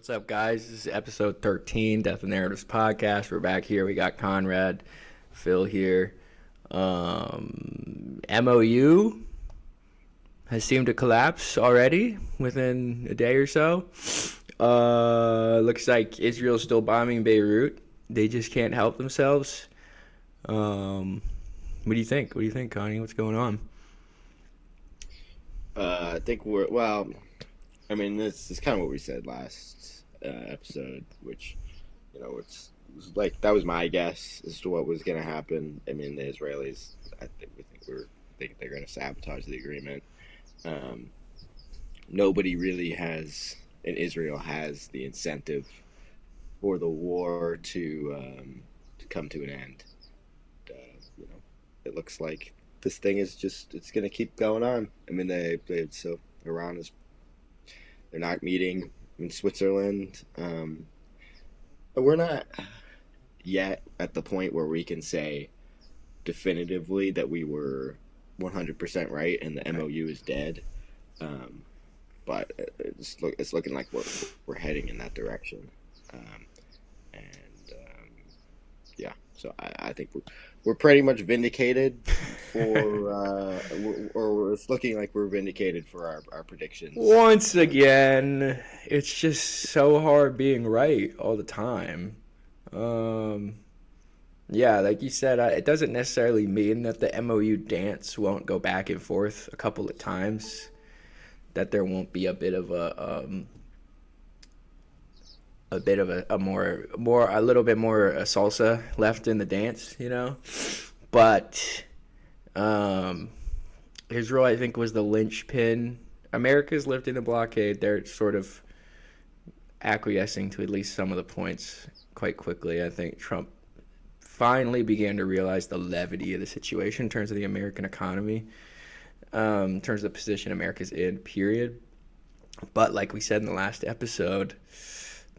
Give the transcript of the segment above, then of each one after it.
What's up, guys? This is episode 13, Death and Narratives podcast. We're back here. We got Conrad, Phil here. MOU has seemed to collapse already within a day or so. Looks like Israel's still bombing Beirut. They just can't help themselves. What do you think? What do you think, Connie? What's going on? I think this is kind of what we said last episode, which, it's like that was my guess as to what was going to happen. I mean, the Israelis, think they're going to sabotage the agreement. Nobody really in Israel has the incentive for the war to come to an end. It looks like this thing is it's going to keep going on. I mean, Iran they're not meeting in Switzerland. We're not yet at the point where we can say definitively that we were 100% right and the MOU is dead. But it's looking like we're heading in that direction. Yeah, so I think we're pretty much vindicated or it's looking like we're vindicated for our predictions. Once again, it's just so hard being right all the time. Yeah, like you said, it doesn't necessarily mean that the MOU dance won't go back and forth a couple of times, that there won't be a little bit more salsa left in the dance, But Israel, I think, was the linchpin. America's lifting the blockade. They're sort of acquiescing to at least some of the points quite quickly. I think Trump finally began to realize the levity of the situation in terms of the American economy, in terms of the position America's in, period. But like we said in the last episode,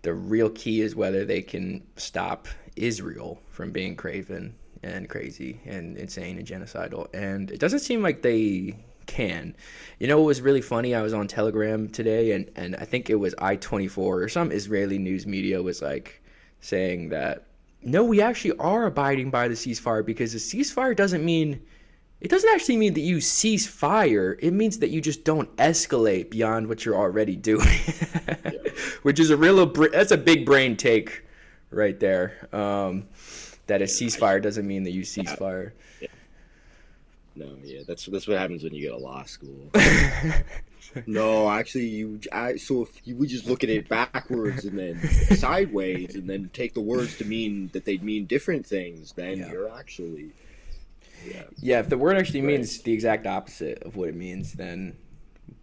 the real key is whether they can stop Israel from being craven and crazy and insane and genocidal. And it doesn't seem like they can. You know what was really funny? I was on Telegram today, and I think it was I-24 or some Israeli news media was like saying that, no, we actually are abiding by the ceasefire, because the ceasefire doesn't actually mean that you cease fire. It means that you just don't escalate beyond what you're already doing. Yeah. Which is that's a big brain take right there. That a ceasefire doesn't mean that you cease fire. Yeah. No, yeah, that's what happens when you go to law school. No, actually, so if you would just look at it backwards and then sideways, and then take the words to mean that they mean different things, then you're actually. Yeah, if the word actually means the exact opposite of what it means, then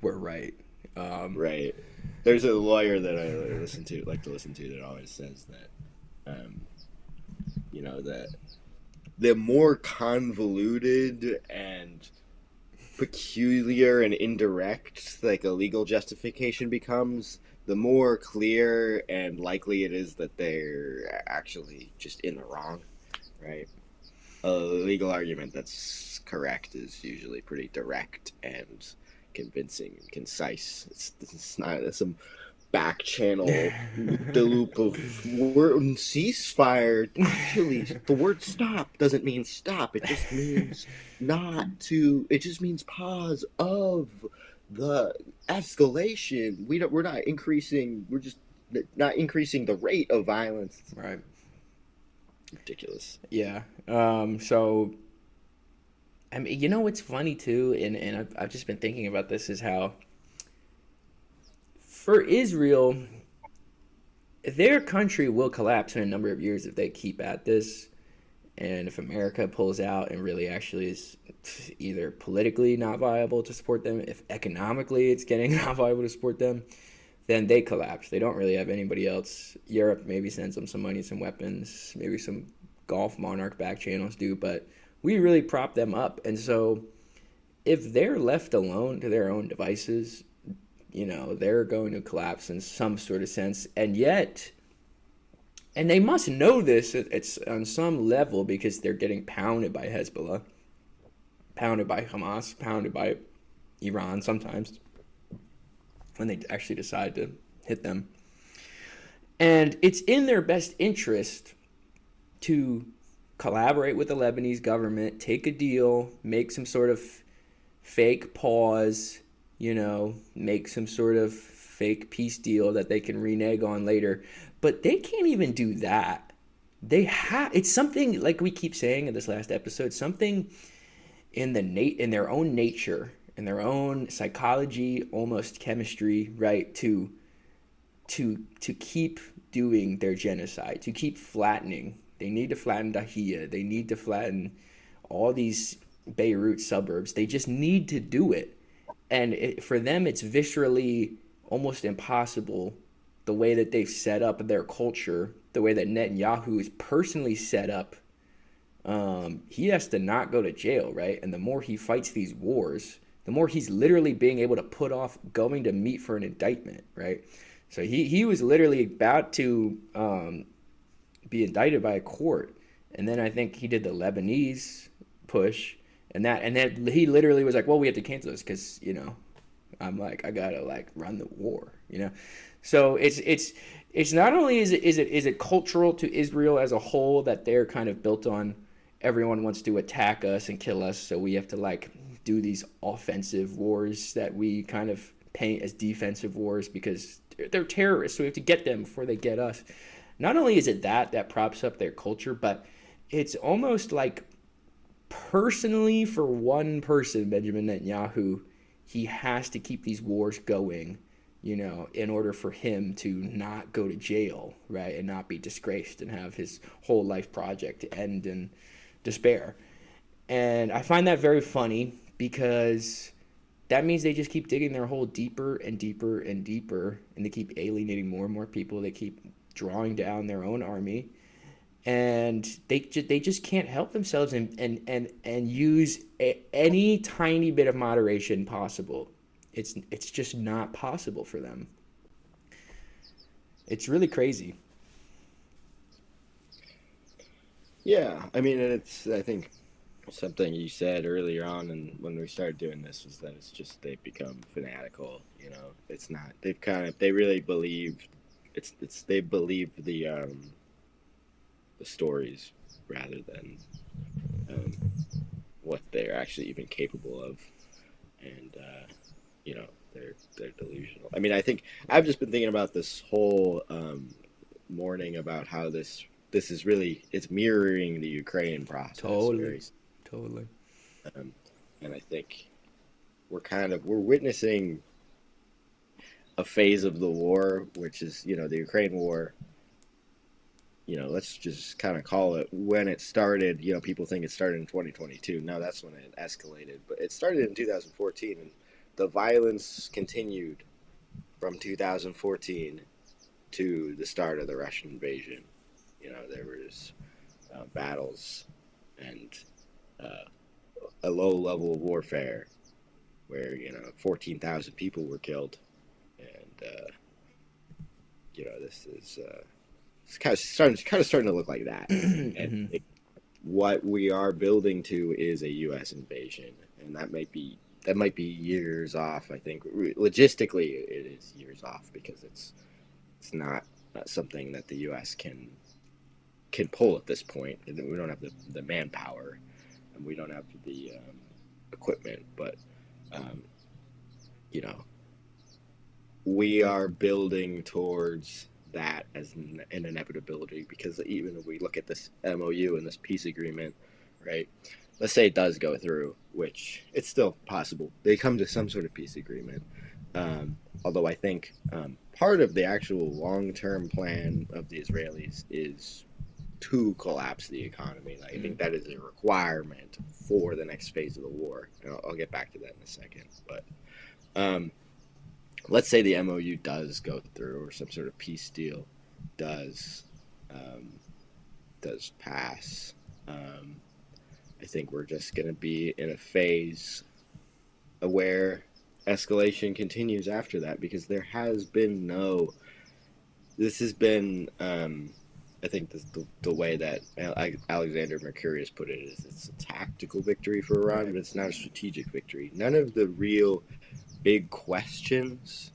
we're right. Right. There's a lawyer that I like to listen to that always says that, that the more convoluted and peculiar and indirect like a legal justification becomes, the more clear and likely it is that they're actually just in the wrong, right? A legal argument that's correct is usually pretty direct and convincing and concise. It's not some back channel the loop of word ceasefire. Actually, the word stop doesn't mean stop. It just means it just means pause of the escalation. We're not increasing. We're just not increasing the rate of violence. Right. Ridiculous. Yeah. So, I mean, what's funny too, and I've just been thinking about this, is how for Israel, their country will collapse in a number of years if they keep at this, and if America pulls out and really actually is either politically not viable to support them, if economically it's getting not viable to support them, then they collapse. They don't really have anybody else. Europe maybe sends them some money, some weapons, maybe some Gulf Monarch back channels do, but we really prop them up. And so if they're left alone to their own devices, they're going to collapse in some sort of sense. And they must know this, it's on some level, because they're getting pounded by Hezbollah, pounded by Hamas, pounded by Iran sometimes, when they actually decide to hit them. And it's in their best interest to collaborate with the Lebanese government, take a deal, make some sort of fake pause, make some sort of fake peace deal that they can renege on later. But they can't even do that. It's something like we keep saying in this last episode, something in their own nature, in their own psychology, almost chemistry, right? To keep doing their genocide, to keep flattening. They need to flatten Dahia. They need to flatten all these Beirut suburbs. They just need to do it. And for them, it's viscerally almost impossible the way that they've set up their culture, the way that Netanyahu is personally set up. He has to not go to jail, right? And the more he fights these wars, the more he's literally being able to put off going to meet for an indictment, right? So he was literally about to be indicted by a court, and then I think he did the Lebanese push, and then he literally was like, "Well, we have to cancel this because I'm like I gotta like run the war." So it's not only is it cultural to Israel as a whole that they're kind of built on everyone wants to attack us and kill us, so we have to like do these offensive wars that we kind of paint as defensive wars because they're terrorists, so we have to get them before they get us. Not only is it that props up their culture, but it's almost like personally for one person, Benjamin Netanyahu, he has to keep these wars going, in order for him to not go to jail, right, and not be disgraced and have his whole life project end in despair. And I find that very funny because that means they just keep digging their hole deeper and deeper and deeper, and they keep alienating more and more people. They keep drawing down their own army, and they just can't help themselves and use any tiny bit of moderation possible. It's just not possible for them. It's really crazy. Yeah, I mean, I think something you said earlier on, and when we started doing this, was that it's just they've become fanatical. It's not. They really believe they believe the stories rather than um, what they're actually even capable of, and they're delusional. I mean, I think I've just been thinking about this whole morning about how this is really it's mirroring the Ukraine process Totally, very, totally. um, and I think we're witnessing a phase of the war, which is the Ukraine war. Let's just kind of call it when it started. People think it started in 2022. No, that's when it escalated. But it started in 2014, and the violence continued from 2014 to the start of the Russian invasion. There was battles and uh, a low level of warfare where 14,000 people were killed, and this is. It's kind of starting to look like that, and what we are building to is a U.S. invasion, and that might be years off. I think logistically it is years off because it's not something that the U.S. can pull at this point. And we don't have the manpower, and we don't have the equipment, but um, you know we are building towards that as an inevitability, because even if we look at this MOU and this peace agreement, right? Let's say it does go through, which it's still possible. They come to some sort of peace agreement. Although I think part of the actual long-term plan of the Israelis is to collapse the economy. Like, I think that is a requirement for the next phase of the war. And I'll get back to that in a second. But let's say the MOU does go through, or some sort of peace deal does pass. I think we're just going to be in a phase where escalation continues after that, because there has been no. This has been, I think, the way that Alexander Mercurius put it is, it's a tactical victory for Iran, but it's not a strategic victory. None of the real big questions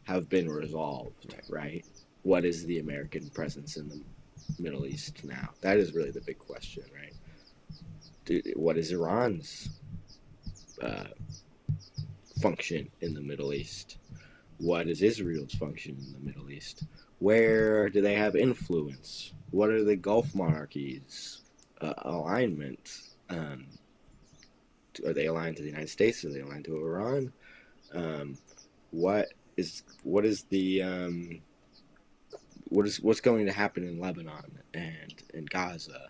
have been resolved, right? what is the American presence in the Middle East now? That is really the big question, right? What is Iran's uh, function in the Middle East? What is Israel's function in the Middle East? Where do they have influence? What are the Gulf monarchies' alignment? Are they aligned to the United States? Are they aligned to Iran? Um, what what is the what's going to happen in Lebanon and in Gaza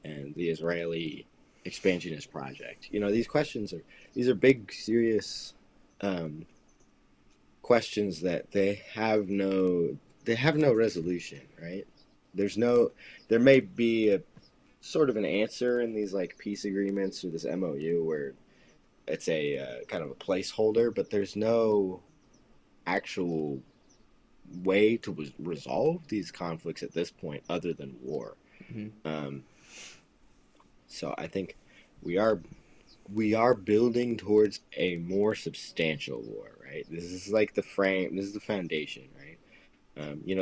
and the Israeli expansionist project? These are big, serious um, questions that they have no resolution, right? There's no there may be a sort of an answer in these like peace agreements or this MOU where it's a kind of a placeholder, but there's no actual way to resolve these conflicts at this point other than war. Hmm. Um, so I think we are we are building towards a more substantial war, right? This is like the frame. This is the foundation, right?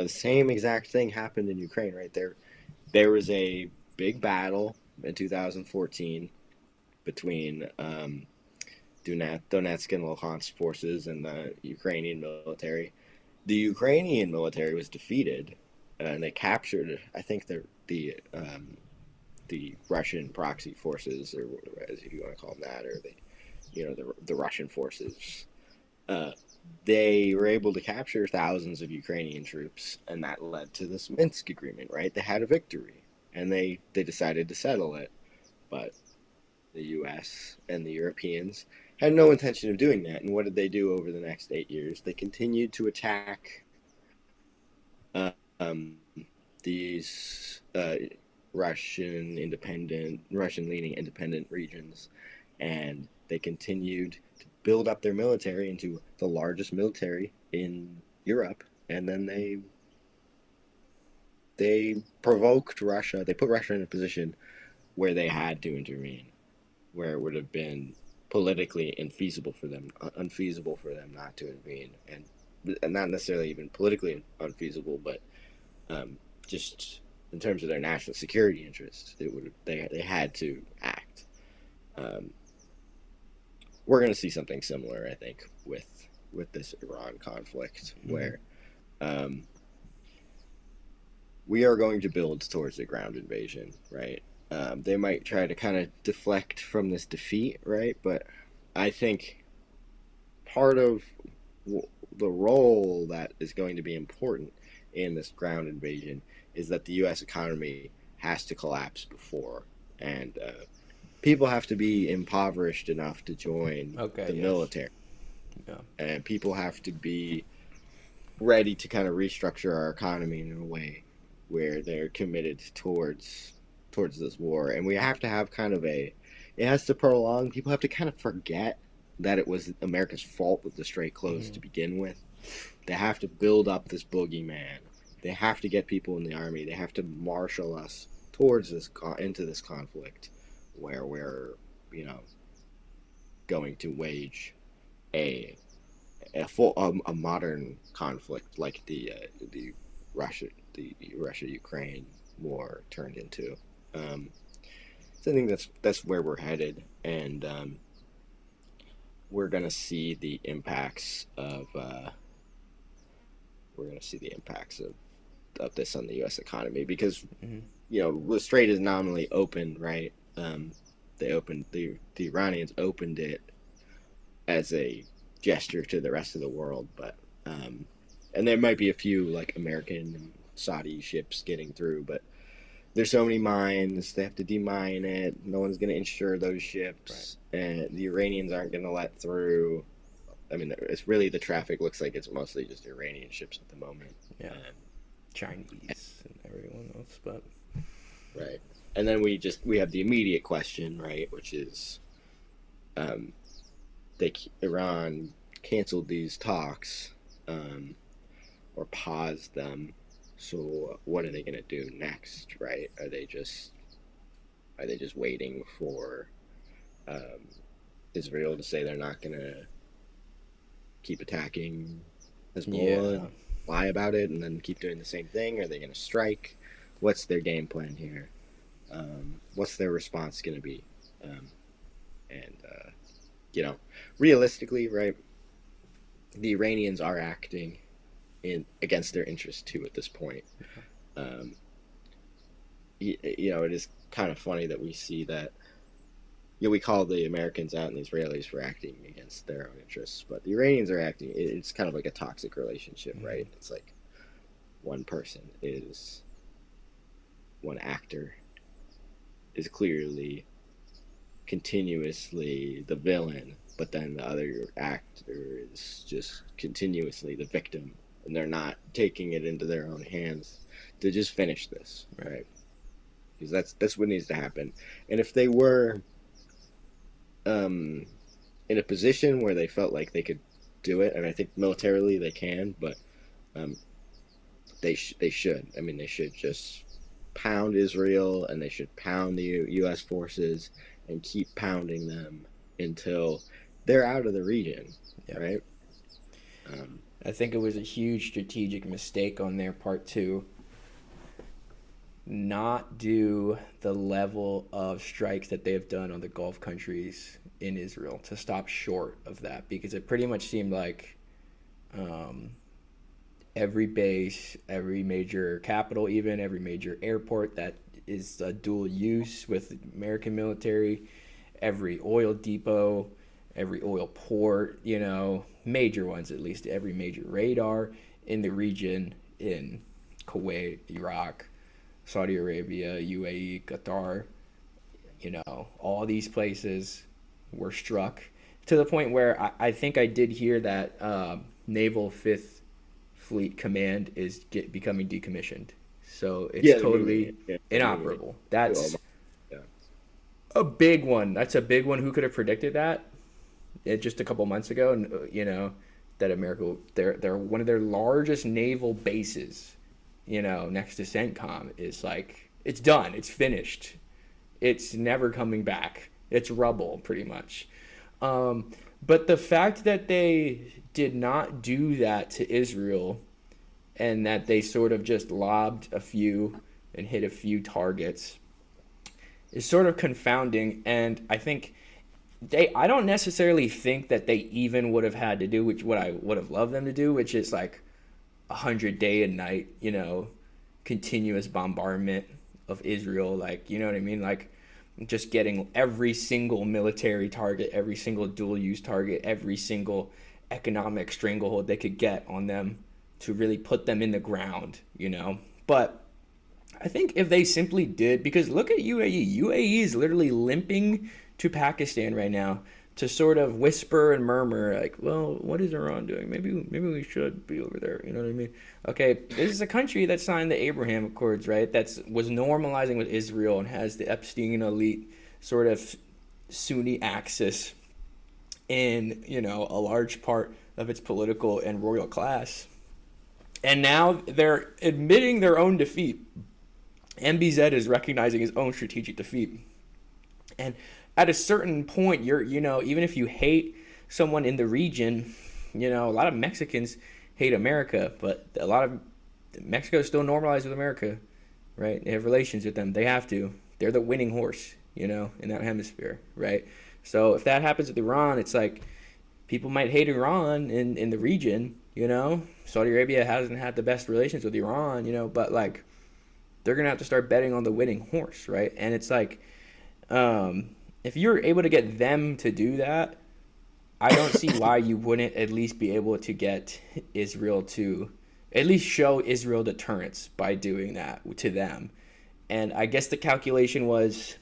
The same exact thing happened in Ukraine, right? There was a big battle in 2014 between Donetsk and Luhansk forces and the Ukrainian military. The Ukrainian military was defeated, and they captured, I think, the Russian proxy forces, or as you want to call them that, or the Russian forces. Uh, they were able to capture thousands of Ukrainian troops, and that led to this Minsk agreement. Right? They had a victory, and they decided to settle it, but the U.S. and the Europeans had no intention of doing that. And what did they do over the next 8 years? They continued to attack um, these Russian leaning independent regions, and they continued to build up their military into the largest military in Europe, and then they provoked Russia. They put Russia in a position where they had to intervene, where it would have been politically unfeasible for them not to intervene, and not necessarily even politically unfeasible, but just in terms of their national security interests, they had to act. Um, we're going to see something similar, I think, with this Iran conflict, Hmm. where um, we are going to build towards a ground invasion, right? They might try to kind of deflect from this defeat, right? But I think part of the role that is going to be important in this ground invasion is that the U.S. economy has to collapse before, and people have to be impoverished enough to join Okay. the Yes. military, Yeah. and people have to be ready to kind of restructure our economy in a way where they're committed towards this war, and we have to have kind of it has to prolong. People have to kind of forget that it was America's fault that the strait closed Hmm. to begin with. They have to build up this boogeyman. They have to get people in the army. They have to marshal us towards into this conflict, where we're going to wage a a modern conflict like the Russia Ukraine war turned into. Um, so I think that's where we're headed, and we're gonna see the impacts of we're gonna see the impacts of this on the U.S. economy, because Hmm. the strait is nominally open, right? The Iranians opened it as a gesture to the rest of the world, but and there might be a few like American and Saudi ships getting through, but there's so many mines. They have to demine it. No one's going to insure those Right. ships, and the Iranians aren't going to let through. I mean, it's really the traffic looks like it's mostly just Iranian ships at the moment. Yeah. Um, Chinese and everyone else, but right, and then we have the immediate question, right, which is um, Iran canceled these talks um, or paused them. So what are they going to do next, right? Are they just waiting for um, Israel to say they're not going to keep attacking yeah. Hezbollah? lie about it and then keep doing the same thing? Are they going to strike? What's their game plan here? What's their response going to be? Um, and you know, realistically, right? The Iranians are acting in against their interests too at this point. Um, you know, it is kind of funny that we see that. You know, we call the Americans out and the Israelis for acting against their own interests, but the Iranians are acting. It's kind of like a toxic relationship, right? It's like one person is one actor is clearly continuously the villain, but then the other actor is just continuously the victim, and they're not taking it into their own hands to just finish this, right? Because that's what needs to happen. And if they were um, in a position where they felt like they could do it, and I think militarily they can, but um, they should. I mean, they should just pound Israel, and they should pound the U.S. forces and keep pounding them until they're out of the region, Yeah. right? Um, I think it was a huge strategic mistake on their part to not do the level of strikes that they have done on the Gulf countries in Israel, to stop short of that, because it pretty much seemed like um, every base, every major capital, even every major airport that is a dual use with American military, every oil depot, every oil port, you know, major ones at least, every major radar in the region, in Kuwait, Iraq, Saudi Arabia, UAE, Qatar, you know, all these places were struck, to the point where I think I did hear that Naval Fifth Fleet Command is becoming decommissioned. So it's yeah, they're moving totally it. Yeah, they're moving it inoperable. to Oman. That's Yeah. a big one. That's a big one. Who could have predicted that just a couple months ago? You know, that America, they're one of their largest naval bases, you know, next to CENTCOM, is like, it's done. It's finished. It's never coming back. It's rubble, pretty much. Um, but the fact that they did not do that to Israel, and that they sort of just lobbed a few and hit a few targets, is sort of confounding. And I think I don't necessarily think that they even would have had to do which what I would have loved them to do, which is like 100 day and night, you know, continuous bombardment of Israel, like, you know what I mean, like just getting every single military target, every single dual use target, every single economic stranglehold they could get on them, to really put them in the ground, you know. But I think if they simply did, because look at UAE. UAE is literally limping to Pakistan right now to sort of whisper and murmur, like, well, what is Iran doing? Maybe we should be over there. You know what I mean? Okay, this is a country that signed the Abraham Accords, right? That's was normalizing with Israel and has the Epstein elite sort of Sunni axis in, you know, a large part of its political and royal class. And now they're admitting their own defeat. MBZ is recognizing his own strategic defeat. And at a certain point, you know, even if you hate someone in the region, you know, a lot of Mexicans hate America, but a lot of Mexico is still normalized with America, right? They have relations with them. They have to. They're the winning horse, you know, in that hemisphere, right? So if that happens with Iran, it's like people might hate Iran in the region, you know. Saudi Arabia hasn't had the best relations with Iran, you know, but like they're going to have to start betting on the winning horse, right? And it's like, if you're able to get them to do that, I don't see why you wouldn't at least be able to get Israel to at least show Israel deterrence by doing that to them. And I guess the calculation was,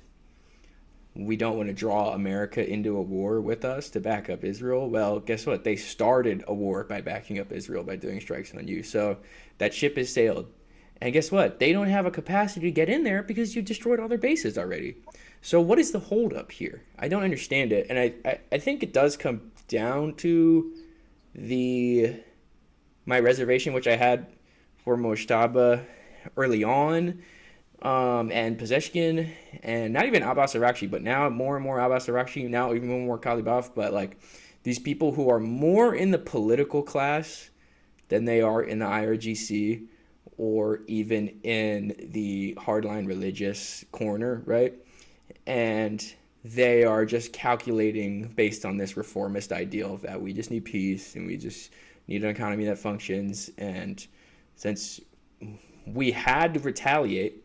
we don't want to draw America into a war with us to back up Israel. Well, guess what? They started a war by backing up Israel by doing strikes on you. So that ship has sailed. And guess what? They don't have a capacity to get in there because you destroyed all their bases already. So what is the holdup here? I don't understand it. And I think it does come down to my reservation, which I had for Mojtaba early on, and Pezeshkian, and not even Abbas Arakchi, but now more and more Abbas Arakchi, now even more Kalibaf, but like these people who are more in the political class than they are in the IRGC or even in the hardline religious corner, right? And they are just calculating based on this reformist ideal that we just need peace and we just need an economy that functions. And since we had to retaliate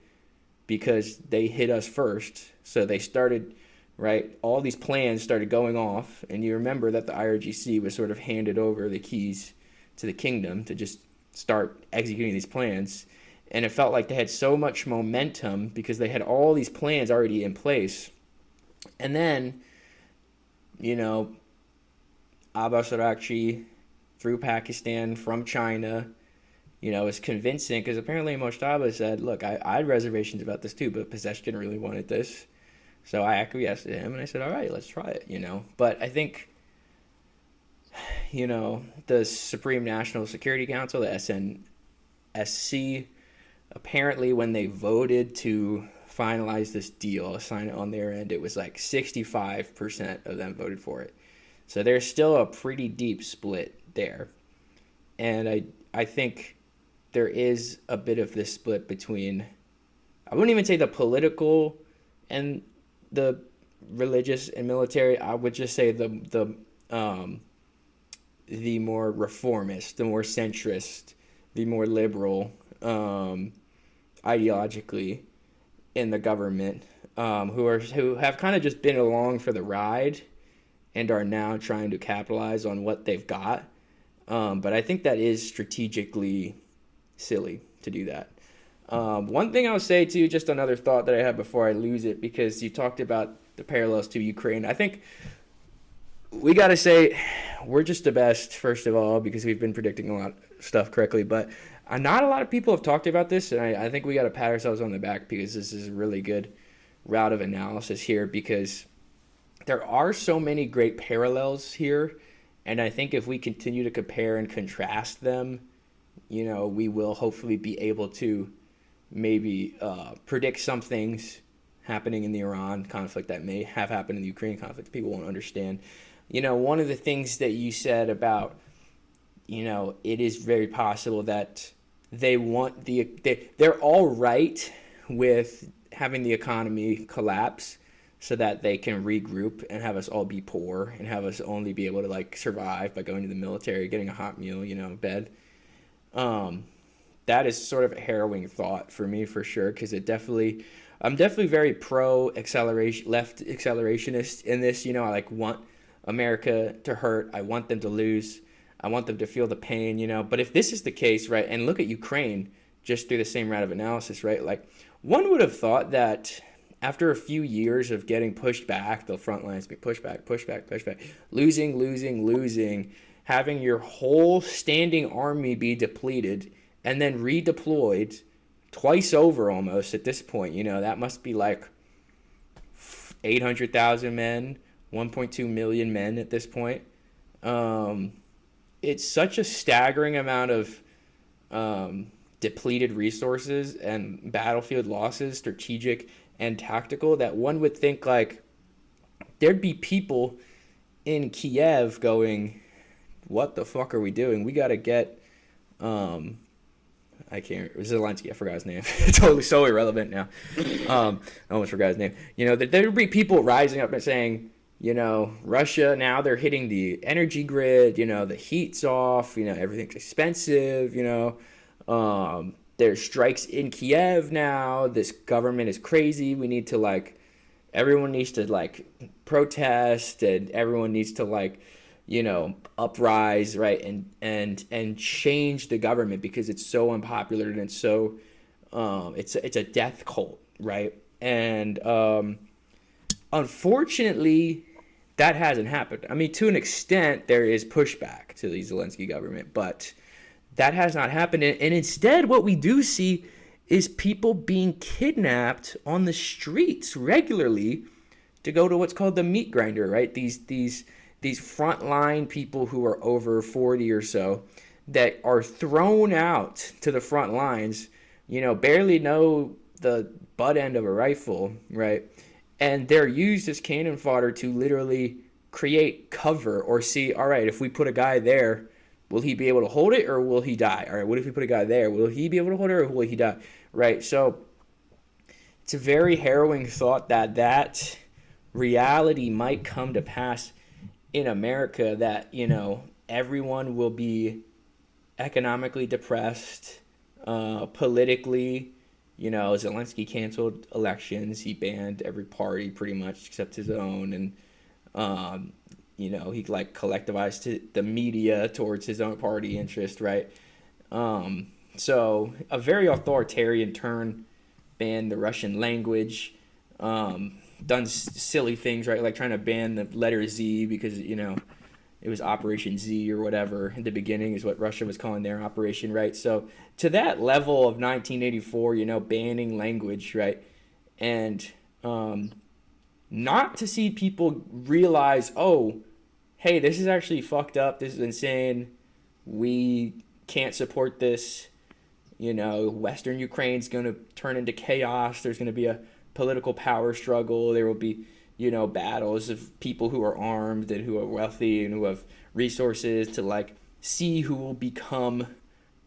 because they hit us first, so they started, right? All these plans started going off, and you remember that the IRGC was sort of handed over the keys to the kingdom to just start executing these plans. And it felt like they had so much momentum because they had all these plans already in place. And then, Abbas Arakchi through Pakistan from China, is convincing because apparently Moshtaba said, look, I had reservations about this too, but Pezeshkian really wanted this. So I acquiesced to him and I said, all right, let's try it. But I think, the Supreme National Security Council, the SNSC, apparently when they voted to finalize this deal, sign it on their end, it was like 65% of them voted for it. So there's still a pretty deep split there. And I think there is a bit of this split between, I wouldn't even say the political and the religious and military. I would just say the more reformist, the more centrist, the more liberal, ideologically in the government, who have kind of just been along for the ride and are now trying to capitalize on what they've got. But I think that is strategically silly to do that. One thing I'll say too, just another thought that I had before I lose it, because you talked about the parallels to Ukraine. I think we got to say we're just the best, first of all, because we've been predicting a lot of stuff correctly. But not a lot of people have talked about this, and I think we got to pat ourselves on the back because this is a really good route of analysis here, because there are so many great parallels here. And I think if we continue to compare and contrast them, we will hopefully be able to maybe predict some things happening in the Iran conflict that may have happened in the Ukraine conflict people won't understand. One of the things that you said about, it is very possible that they're all right with having the economy collapse so that they can regroup and have us all be poor and have us only be able to survive by going to the military, getting a hot meal, bed. That is sort of a harrowing thought for me, for sure, because I'm definitely very pro acceleration, left accelerationist in this. I want America to hurt. I want them to lose. I want them to feel the pain, But if this is the case, right, and look at Ukraine just through the same route of analysis, right? One would have thought that after a few years of getting pushed back, the front lines be pushed back, losing, having your whole standing army be depleted and then redeployed twice over almost at this point. That must be 800,000 men, 1.2 million men at this point. It's such a staggering amount of depleted resources and battlefield losses, strategic and tactical, that one would think there'd be people in Kiev going, what the fuck are we doing? We got to get, Zelensky, I forgot his name. It's totally so irrelevant now. I almost forgot his name. There'd be people rising up and saying, Russia, now they're hitting the energy grid, the heat's off, everything's expensive, there's strikes in Kiev now. This government is crazy. We need to everyone needs to protest, and everyone needs to uprise, right, and change the government because it's so unpopular and it's so it's a death cult, right? And unfortunately, that hasn't happened. I mean, to an extent, there is pushback to the Zelensky government, but that has not happened. And instead, what we do see is people being kidnapped on the streets regularly to go to what's called the meat grinder, right? These frontline people who are over 40 or so that are thrown out to the front lines, barely know the butt end of a rifle, right? And they're used as cannon fodder to literally create cover or see, all right, if we put a guy there, Will he be able to hold it or will he die? All right, what if we put a guy there? Will he be able to hold it or will he die? Right. So it's a very harrowing thought that that reality might come to pass in America, that, everyone will be economically depressed, politically. Zelensky canceled elections. He banned every party pretty much except his own, and he like collectivized the media towards his own party interest, right? So a very authoritarian turn, banned the Russian language, done silly things, right? Like trying to ban the letter Z because it was Operation Z or whatever in the beginning is what Russia was calling their operation, right? So to that level of 1984, banning language, right? And not to see people realize, oh, hey, this is actually fucked up. This is insane. We can't support this. Western Ukraine's going to turn into chaos. There's going to be a political power struggle. There will be, battles of people who are armed and who are wealthy and who have resources to like see who will become,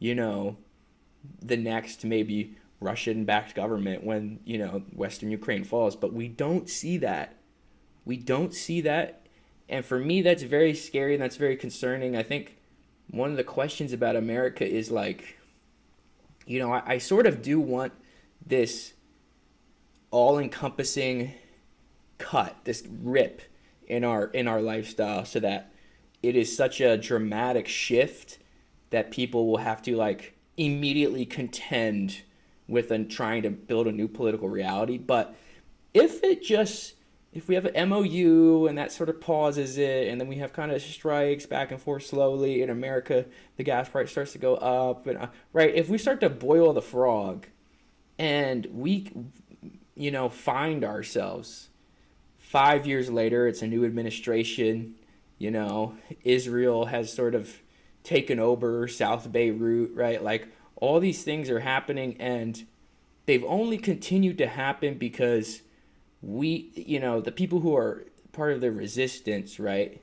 the next maybe Russian-backed government when, Western Ukraine falls. But we don't see that. We don't see that. And for me, that's very scary and that's very concerning. I think one of the questions about America is like, I sort of do want this all-encompassing cut, this rip in our lifestyle, so that it is such a dramatic shift that people will have to like immediately contend with and trying to build a new political reality. But if we have an MOU and that sort of pauses it, and then we have kind of strikes back and forth slowly in America, the gas price starts to go up, and right, if we start to boil the frog, and we, find ourselves 5 years later, it's a new administration, Israel has sort of taken over South Beirut, right? Like all these things are happening, and they've only continued to happen because the people who are part of the resistance, right,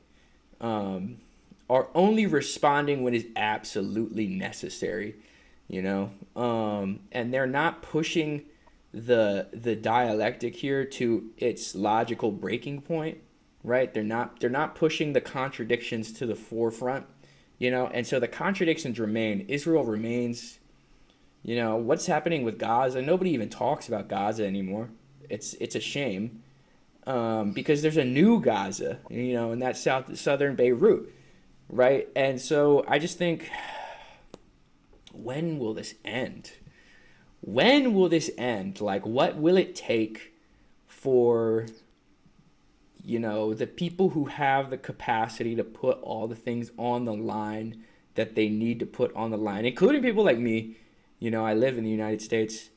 are only responding when it's absolutely necessary, and they're not pushing the dialectic here to its logical breaking point, right? They're not pushing the contradictions to the forefront, and so the contradictions remain. Israel remains. What's happening with Gaza? Nobody even talks about Gaza anymore. It's a shame, because there's a new Gaza, in that southern Beirut, right? And so I just think, when will this end? When will this end? Like, what will it take for, the people who have the capacity to put all the things on the line that they need to put on the line, including people like me. I live in the United States.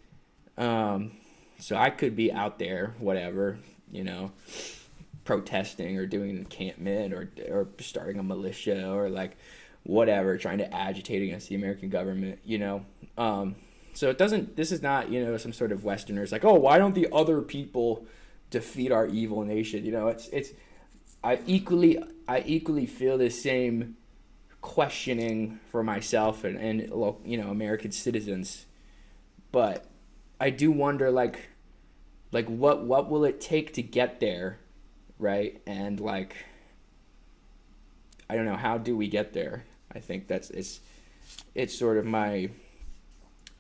So I could be out there, whatever, protesting or doing an encampment or starting a militia or like whatever, trying to agitate against the American government, So this is not, some sort of Westerners like, oh, why don't the other people defeat our evil nation? I equally feel the same questioning for myself and American citizens. But I do wonder, like what will it take to get there, right? And like, I don't know, how do we get there? I think it's sort of my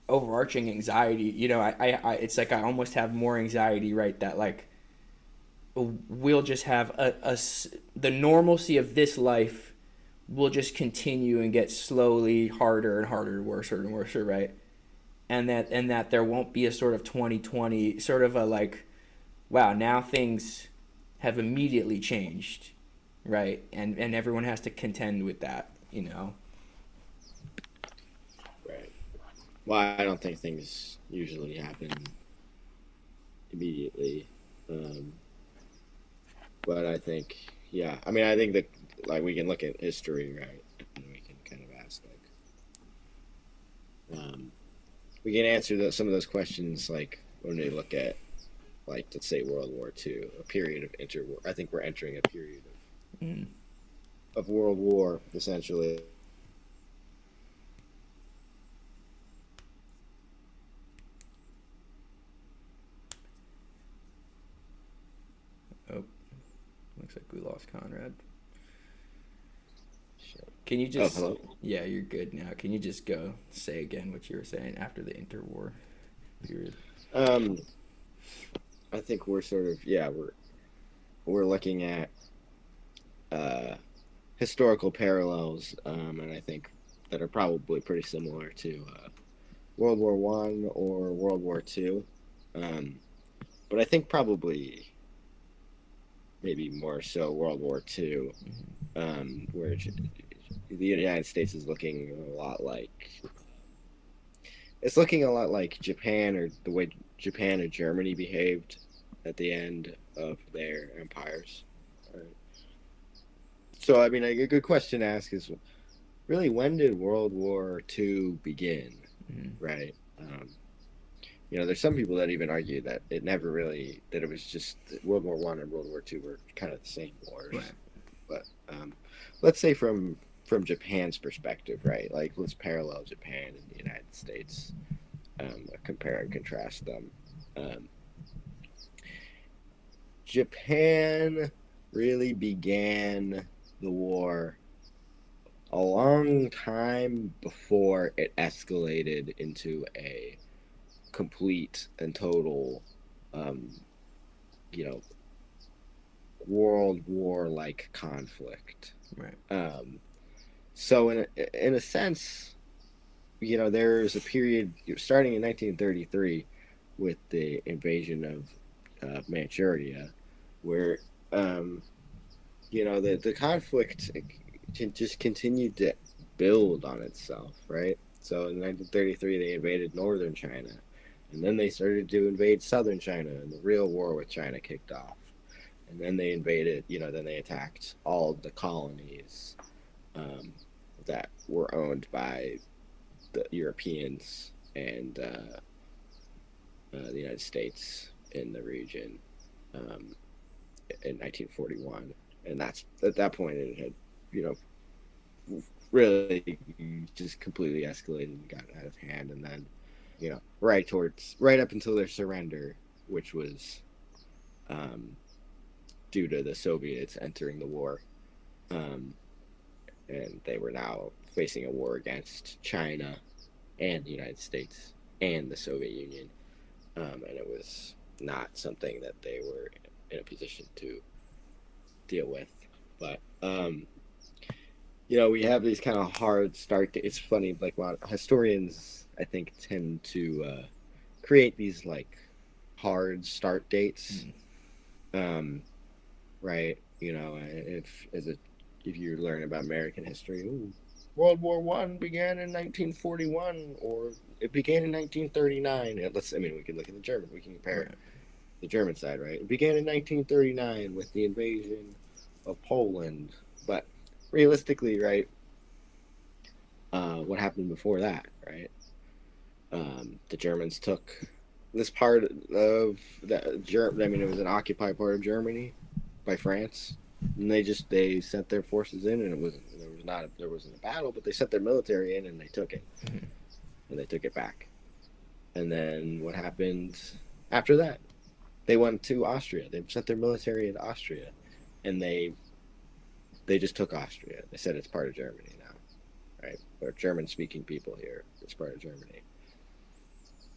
overarching anxiety. I it's like I almost have more anxiety, right? That like we'll just have the normalcy of this life will just continue and get slowly harder and harder, worse and worse, right? And that there won't be a sort of 2020 sort of a like, wow, now things have immediately changed, right? And everyone has to contend with that, Right. Well, I don't think things usually happen immediately. Um, but I think, yeah. I mean, I think that, like, we can look at history, right? And we can kind of ask, like, we can answer some of those questions, like, when we look at, like, let's say World War II, a period of I think we're entering a period Mm. of World War, essentially. Oh, looks like we lost Conrad. Shit. Can you Oh, just? hello. Yeah, you're good now. Can you just go say again what you were saying after the interwar period? Um, I think we're sort of we're looking at uh historical parallels, and I think that are probably pretty similar to World War One or World War Two. Um, but I think probably maybe more so World War Two, Mm-hmm. where the United States is looking a lot like it's looking a lot like Japan or the way Japan or Germany behaved at the end of their empires. Uh, So, I mean, a good question to ask is really when did World War II begin, Mm-hmm. right? There's some people that even argue that it never really, that it was just World War One and World War II were kind of the same wars. Right. But let's say from Japan's perspective, right? Like, let's parallel Japan and the United States, compare and contrast them. Um, Japan really began the war a long time before it escalated into a complete and total, um, you know, world war like conflict. Right. Um, so in a sense, there's a period starting in 1933 with the invasion of Manchuria, where um, the conflict just continued to build on itself, right? So in 1933, they invaded northern China, and then they started to invade southern China, and the real war with China kicked off. And then they invaded, then they attacked all of the colonies um, that were owned by the Europeans and the United States in the region um, in 1941. And that's at that point it had, you know, really just completely escalated and got out of hand. And then, right up until their surrender, which was um, due to the Soviets entering the war, um, and they were now facing a war against China and the United States and the Soviet Union, and it was not something that they were in a position to deal with. But we have these kind of hard start. It's funny, like a lot of historians, I think, tend to create these like hard start dates, Mm-hmm. um, right? If you learn about American history, ooh, World War One began in 1941, or it began in 1939. I mean, we can look at the German. We can compare Right. the German side, right? It began in 1939 with the invasion of Poland, but realistically, right? What happened before that, right? The Germans took this part of I mean, it was an occupied part of Germany by France, and they sent their forces in, and there wasn't a battle, but they sent their military in and they took it, Mm-hmm. and they took it back. And then what happened after that? They went to Austria. They sent their military into Austria, and they just took Austria. They said it's part of Germany now, right? Or German-speaking people here. It's part of Germany.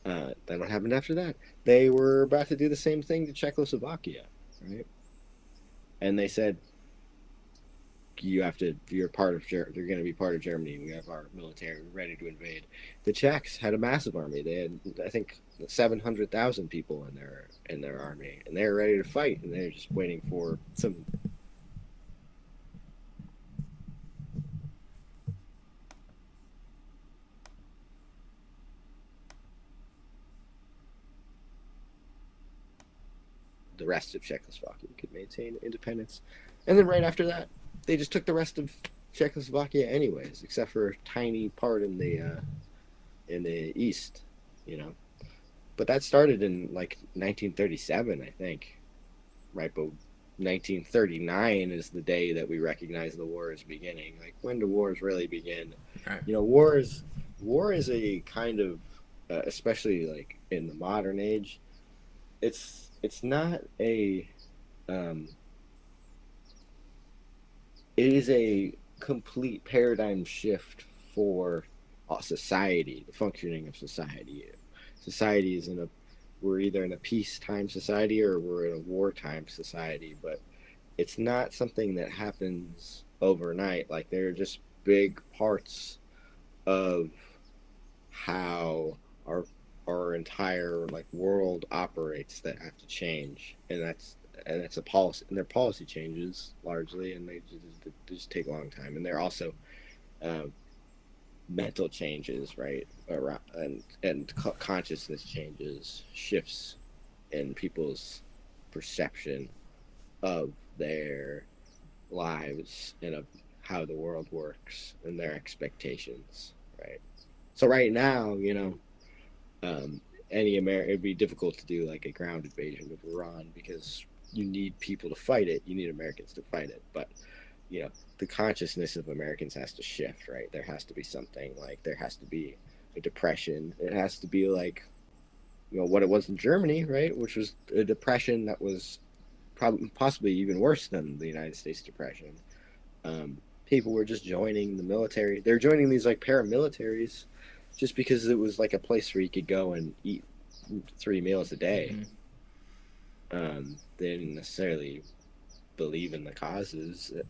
Then what happened after that? They were about to do the same thing to Czechoslovakia, right? And they said you're part of You're going to be part of Germany. We have our military ready to invade. The Czechs had a massive army. They had, I think, 700,000 people in their army, and they were ready to fight. And they were just waiting for the rest of Czechoslovakia could maintain independence. And then right after that, they just took the rest of Czechoslovakia anyways, except for a tiny part in the east, you know. But that started in like 1937, I think, right? But 1939 is the day that we recognize the war is beginning. Like, when do wars really begin? Right. War is a kind of, especially like in the modern age, it's not a um, it is a complete paradigm shift for society, the functioning of society. Society is in a we're either in a peacetime society or we're in a wartime society, but it's not something that happens overnight. Like there are just big parts of how our entire like world operates that have to change, and that's a policy, and their policy changes largely, and they just take a long time, and they're also uh, mental changes, right, around and consciousness changes, shifts in people's perception of their lives and of how the world works and their expectations, right? So right now, um, it'd be difficult to do like a ground invasion of Iran because you need people to fight it. You need Americans to fight it, but the consciousness of Americans has to shift, right? There has to be something like there has to be a depression. It has to be like what it was in Germany, right? Which was a depression that was probably possibly even worse than the United States depression. People were just joining the military. They're joining these like paramilitaries just because it was like a place where you could go and eat 3 meals a day. Mm-hmm. They didn't necessarily believe in the causes at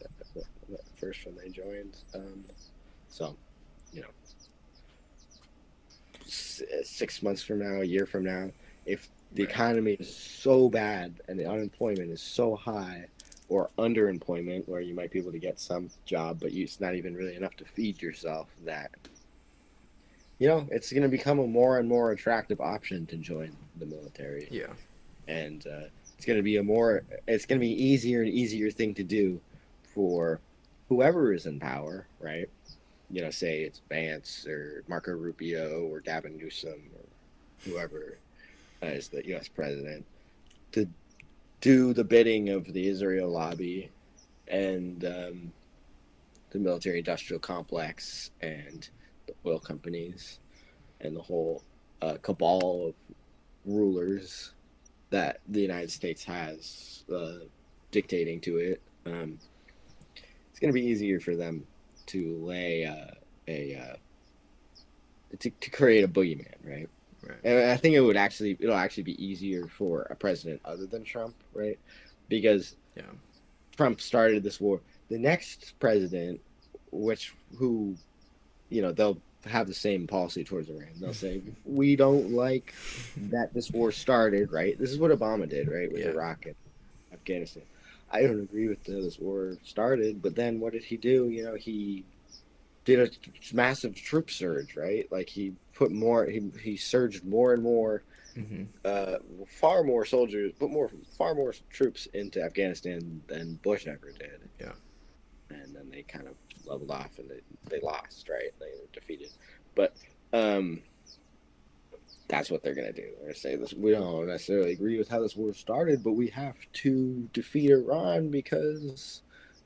first when they joined. So, you know, 6 months from now, a year from now, if the economy is so bad and the unemployment is so high, or underemployment, where you might be able to get some job, but it's not even really enough to feed yourself, that it's going to become a more and more attractive option to join the military. Yeah. And it's going to be easier and easier thing to do for whoever is in power, right? Say it's Vance or Marco Rubio or Gavin Newsom or whoever is the U.S. president, to do the bidding of the Israel lobby and the military-industrial complex and the oil companies and the whole cabal of rulers that the United States has dictating to it. It's going to be easier for them to lay to create a boogeyman, right? Right. And I think it'll actually be easier for a president other than Trump, right? Because Trump started this war. The next president, who they'll have the same policy towards Iran. They'll say, we don't like that this war started, right? This is what Obama did, right, with Iraq and Afghanistan. I don't agree with this war started, but then what did he do? He did a massive troop surge, right? Like he put more, he surged more and more, far more soldiers, far more troops into Afghanistan than Bush ever did. Yeah. And then they kind of leveled off and they lost, right? They were defeated. But that's what they're going to do. They're going to say this. We don't necessarily agree with how this war started, but we have to defeat Iran because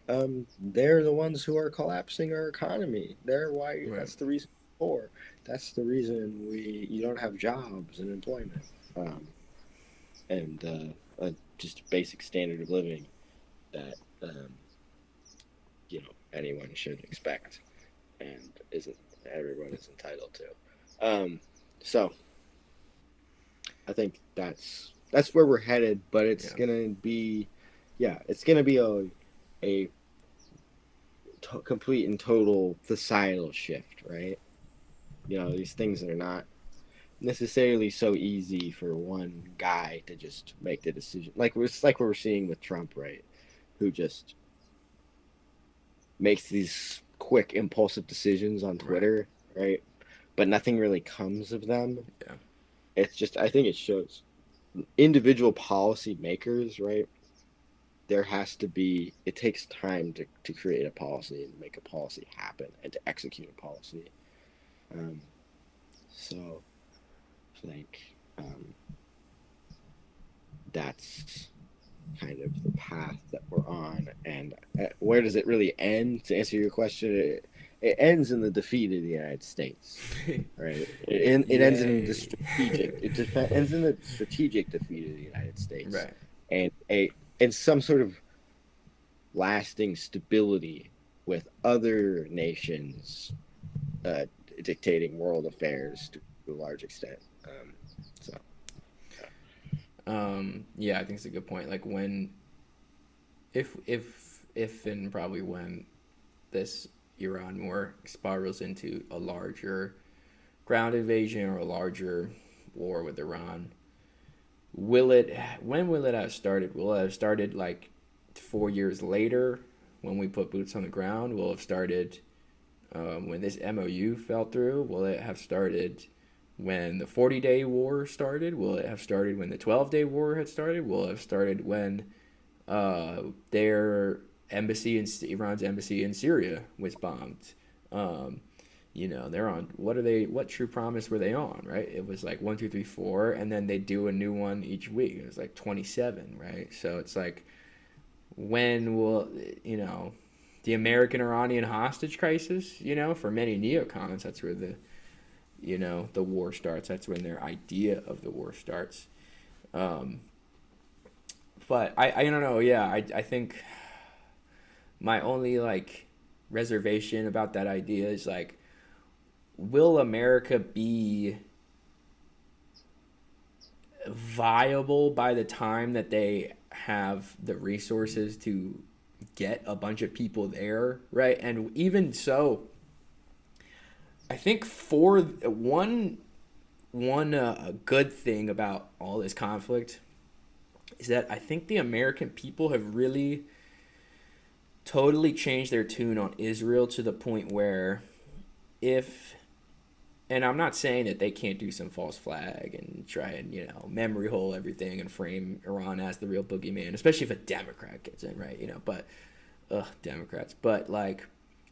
they're the ones who are collapsing our economy. That's the reason for. That's the reason you don't have jobs and employment, and just a basic standard of living that anyone should expect, and everyone is entitled to. So I think that's where we're headed, but it's gonna be, it's gonna be a complete and total societal shift, right? These things are not necessarily so easy for one guy to just make the decision. Like what we're seeing with Trump, right? Who just makes these quick, impulsive decisions on Twitter, right? But nothing really comes of them. Yeah. It's just, I think it shows individual policy makers, right? It takes time to create a policy and make a policy happen and to execute a policy. So I think that's kind of the path that we're on. And where does it really end? To answer your question, it ends in the defeat of the United States, right? It ends in the strategic. Ends in the strategic defeat of the United States, right? And and some sort of lasting stability with other nations uh, dictating world affairs to a large extent. So Yeah, I think it's a good point. Like when, if and probably when this Iran war spirals into a larger ground invasion or a larger war with Iran, will it? When will it have started? Will it have started like 4 years later when we put boots on the ground? Will it have started when this MOU fell through? Will it have started when the 40-day war started? Will it have started when the 12-day war had started? Will it have started when their embassy in Iran's embassy in Syria was bombed? Um, they're on, what true promise were they on, right? It was like 1, 2, 3, 4, and then they do a new one each week. It was like 27, right? So it's like, when will, you know, the American Iranian hostage crisis, for many neocons, that's where the war starts. That's when their idea of the war starts. Um, but I don't know. Yeah, I think my only like reservation about that idea is like, will America be viable by the time that they have the resources to get a bunch of people there, right? And even so, I think for one good thing about all this conflict is that I think the American people have really totally changed their tune on Israel to the point where, if and I'm not saying that they can't do some false flag and try and, memory hole everything and frame Iran as the real boogeyman, especially if a Democrat gets in, right? But Democrats. But like,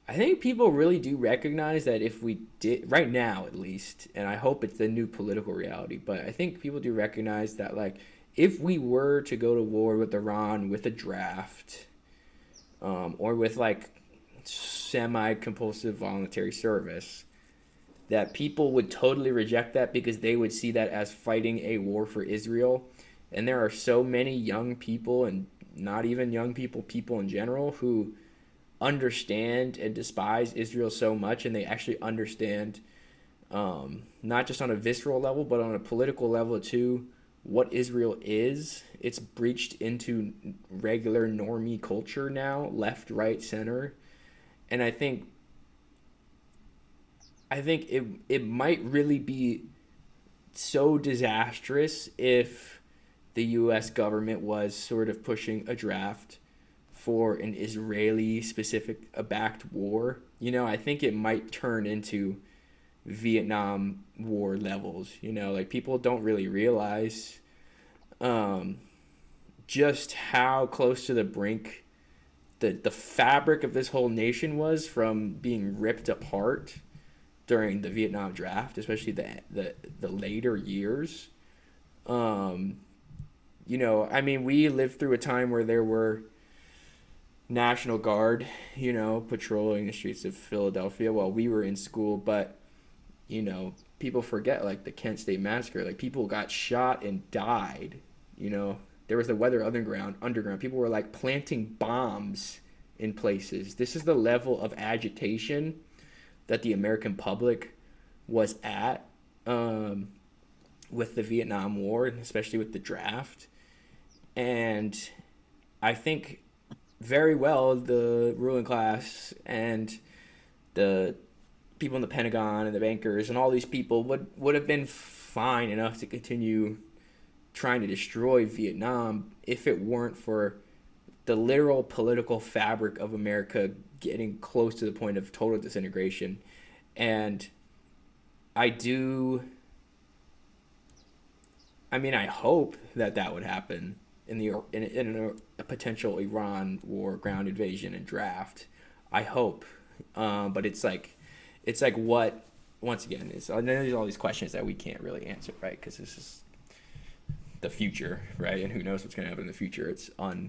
I think people really do recognize that if we did, right now at least, and I hope it's the new political reality, but I think people do recognize that, like, if we were to go to war with Iran with a draft, or with like semi-compulsive voluntary service, that people would totally reject that because they would see that as fighting a war for Israel. And there are so many young people, and not even young people, people in general, who understand and despise Israel so much, and they actually understand, not just on a visceral level, but on a political level too, what Israel is. It's breached into regular normie culture now, left, right, center. And I think it might really be so disastrous if the U.S. government was sort of pushing a draft for an Israeli specific backed war. I think it might turn into Vietnam War levels. Like, people don't really realize um, just how close to the brink the fabric of this whole nation was from being ripped apart during the Vietnam draft, especially the later years. Um, I mean, we lived through a time where there were National Guard, patrolling the streets of Philadelphia while we were in school, but people forget, like, the Kent State Massacre. Like, people got shot and died. There was the Weather Underground. People were like planting bombs in places. This is the level of agitation that the American public was at, with the Vietnam War, especially with the draft. And I think very well the ruling class and the people in the Pentagon and the bankers and all these people would have been fine enough to continue trying to destroy Vietnam if it weren't for the literal political fabric of America getting close to the point of total disintegration. And I do, I mean, I hope that would happen in a potential Iran war, ground invasion, and draft. I hope, but it's like what, once again, is there's all these questions that we can't really answer, right? Because this is the future, right? And who knows what's going to happen in the future? It's not,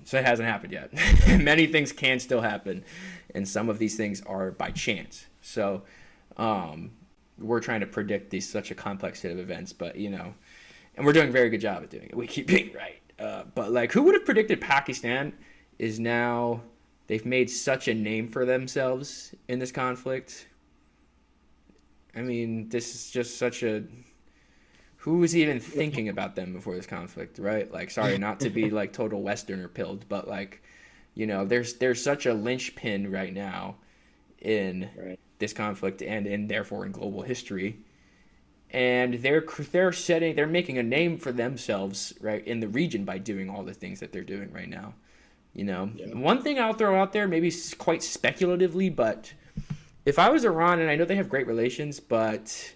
so it hasn't happened yet. Many things can still happen, and some of these things are by chance. So we're trying to predict such a complex set of events, but and we're doing a very good job at doing it. We keep being right. But like, who would have predicted Pakistan is now they've made such a name for themselves in this conflict? I mean, this is just such a who was even thinking about them before this conflict, right? Like, sorry, not to be like total Westerner pilled, but like, there's such a linchpin right now in Right. this conflict and in therefore in global history, and they're making a name for themselves right in the region by doing all the things that they're doing right now. Yeah. One thing I'll throw out there, maybe quite speculatively, but if I was Iran, and I know they have great relations, but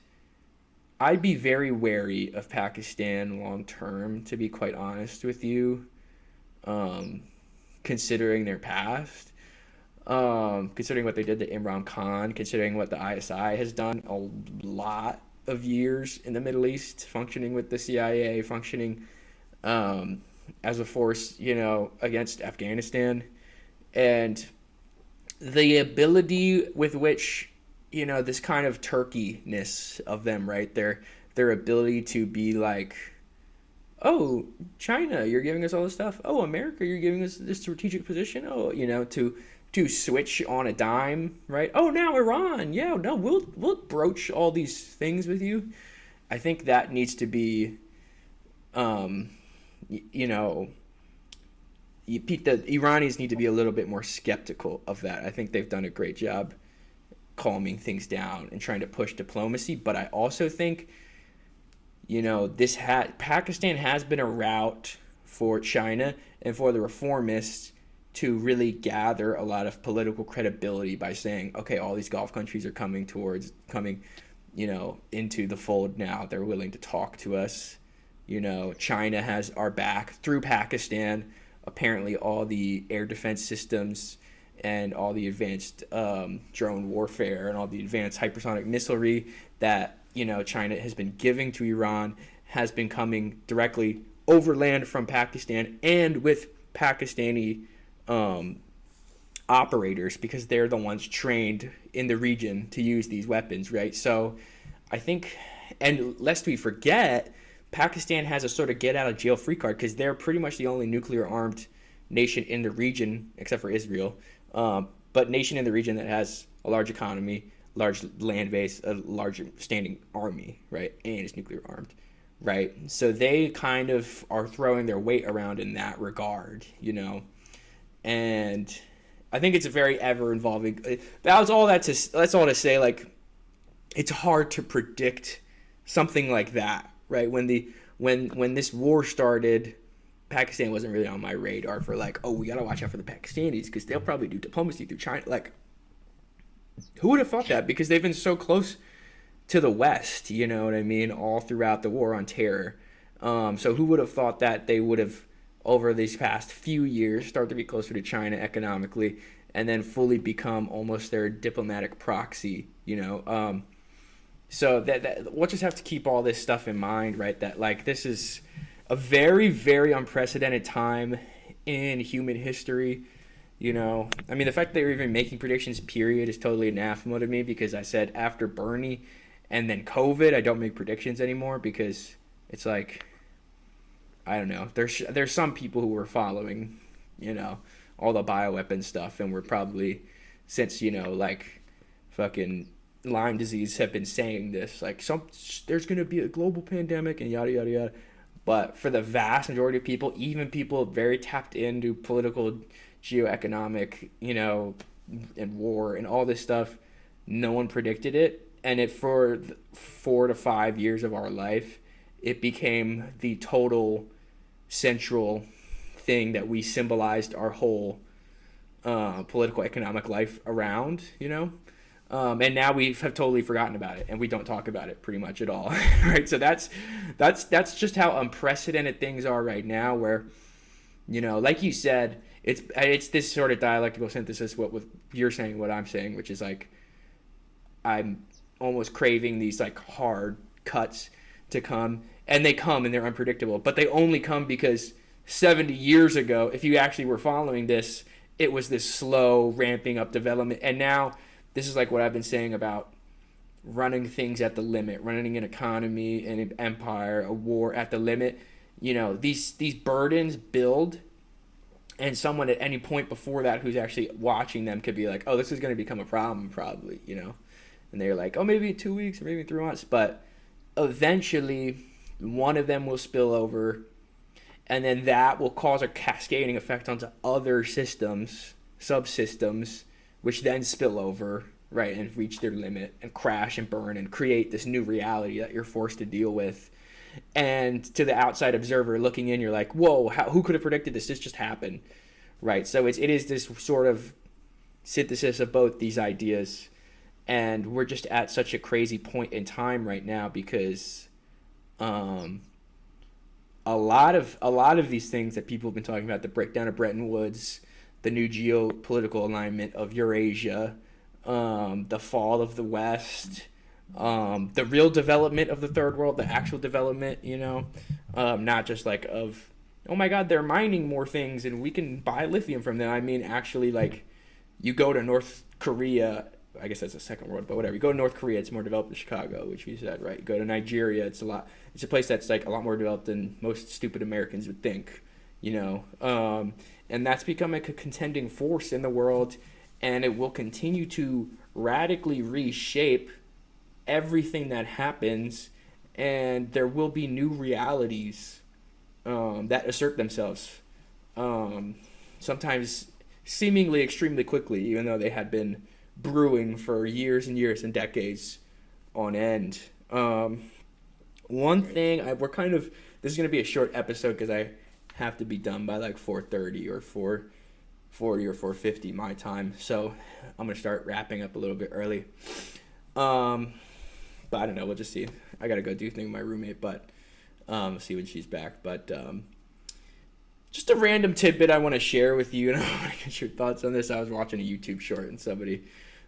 I'd be very wary of Pakistan long term, to be quite honest with you, um, considering their past, considering what they did to Imran Khan, considering what the ISI has done a lot of years in the Middle East, functioning with the CIA, functioning um, as a force, against Afghanistan, and the ability with which this kind of turkeyness of them, right? Their ability to be like, oh, China, you're giving us all this stuff. Oh, America, you're giving us this strategic position. Oh, to switch on a dime, right? Oh, now Iran, yeah, no, we'll broach all these things with you. I think that needs to be, um, you know, the Iranis need to be a little bit more skeptical of that. I think they've done a great job calming things down and trying to push diplomacy, but I also think Pakistan has been a route for China and for the reformists to really gather a lot of political credibility by saying, okay, all these Gulf countries are coming, into the fold now. They're willing to talk to us. China has our back through Pakistan. Apparently, all the air defense systems and all the advanced drone warfare and all the advanced hypersonic missilery that China has been giving to Iran has been coming directly overland from Pakistan and with Pakistani operators, because they're the ones trained in the region to use these weapons, right? So I think, and lest we forget, Pakistan has a sort of get out of jail free card because they're pretty much the only nuclear armed nation in the region, except for Israel, but nation in the region that has a large economy, large land base, a large standing army, right, and is nuclear armed, right? So they kind of are throwing their weight around in that regard, and I think it's a very ever involving. That's all to say. Like, it's hard to predict something like that, right? When this war started, Pakistan wasn't really on my radar for like, oh, we gotta watch out for the Pakistanis because they'll probably do diplomacy through China. Like, who would have thought that? Because they've been so close to the West, you know what I mean, all throughout the war on terror. So who would have thought that they would have, over these past few years, start to be closer to China economically, and then fully become almost their diplomatic proxy, So that we'll just have to keep all this stuff in mind, right? That like this is a very, very unprecedented time in human history. I mean, the fact that they're even making predictions, period, is totally anathema to me, because I said after Bernie and then COVID, I don't make predictions anymore, because it's like, I don't know. There's some people who were following, all the bioweapon stuff, and we're probably, since like fucking Lyme disease have been saying this, like there's gonna be a global pandemic and yada yada yada. But for the vast majority of people, even people very tapped into political, geoeconomic, and war and all this stuff, no one predicted it. And for 4 to 5 years of our life, it became the total central thing that we symbolized our whole political economic life around, and now we have totally forgotten about it, and we don't talk about it pretty much at all, right? So that's just how unprecedented things are right now, where, like you said, it's this sort of dialectical synthesis, what with you're saying, what I'm saying, which is like, I'm almost craving these like hard cuts to come, and they come and they're unpredictable, but they only come because 70 years ago, if you actually were following this, it was this slow ramping up development, and now this is like what I've been saying about running things at the limit, running an economy and an empire, a war at the limit. These burdens build, and someone at any point before that who's actually watching them could be like, oh, this is going to become a problem probably, and they're like, oh, maybe in 2 weeks or maybe in 3 months, but eventually one of them will spill over, and then that will cause a cascading effect onto other systems, subsystems, which then spill over, right, and reach their limit and crash and burn and create this new reality that you're forced to deal with. And to the outside observer looking in, you're like, whoa, who could have predicted this? This just happened, right? So it is this sort of synthesis of both these ideas. And we're just at such a crazy point in time right now because a lot of these things that people have been talking about, the breakdown of Bretton Woods, the new geopolitical alignment of Eurasia, the fall of the West, the real development of the third world, the actual development, not just like of, oh my God, they're mining more things and we can buy lithium from them. I mean, actually, like, you go to North Korea, I guess that's the second world, but whatever. You go to North Korea, it's more developed than Chicago, which we said, right? You go to Nigeria, it's a place that's like a lot more developed than most stupid Americans would think, and that's becoming a contending force in the world, and it will continue to radically reshape everything that happens, and there will be new realities that assert themselves, sometimes seemingly extremely quickly, even though they had been brewing for years and years and decades on end. One thing, this is going to be a short episode because I have to be done by like 4:30 or 4:40 or 4:50 my time, so I'm going to start wrapping up a little bit early. But I don't know, we'll just see. I gotta go do things with my roommate, but see when she's back. But just a random tidbit I want to share with you, and I want to get your thoughts on this. I was watching a YouTube short, and somebody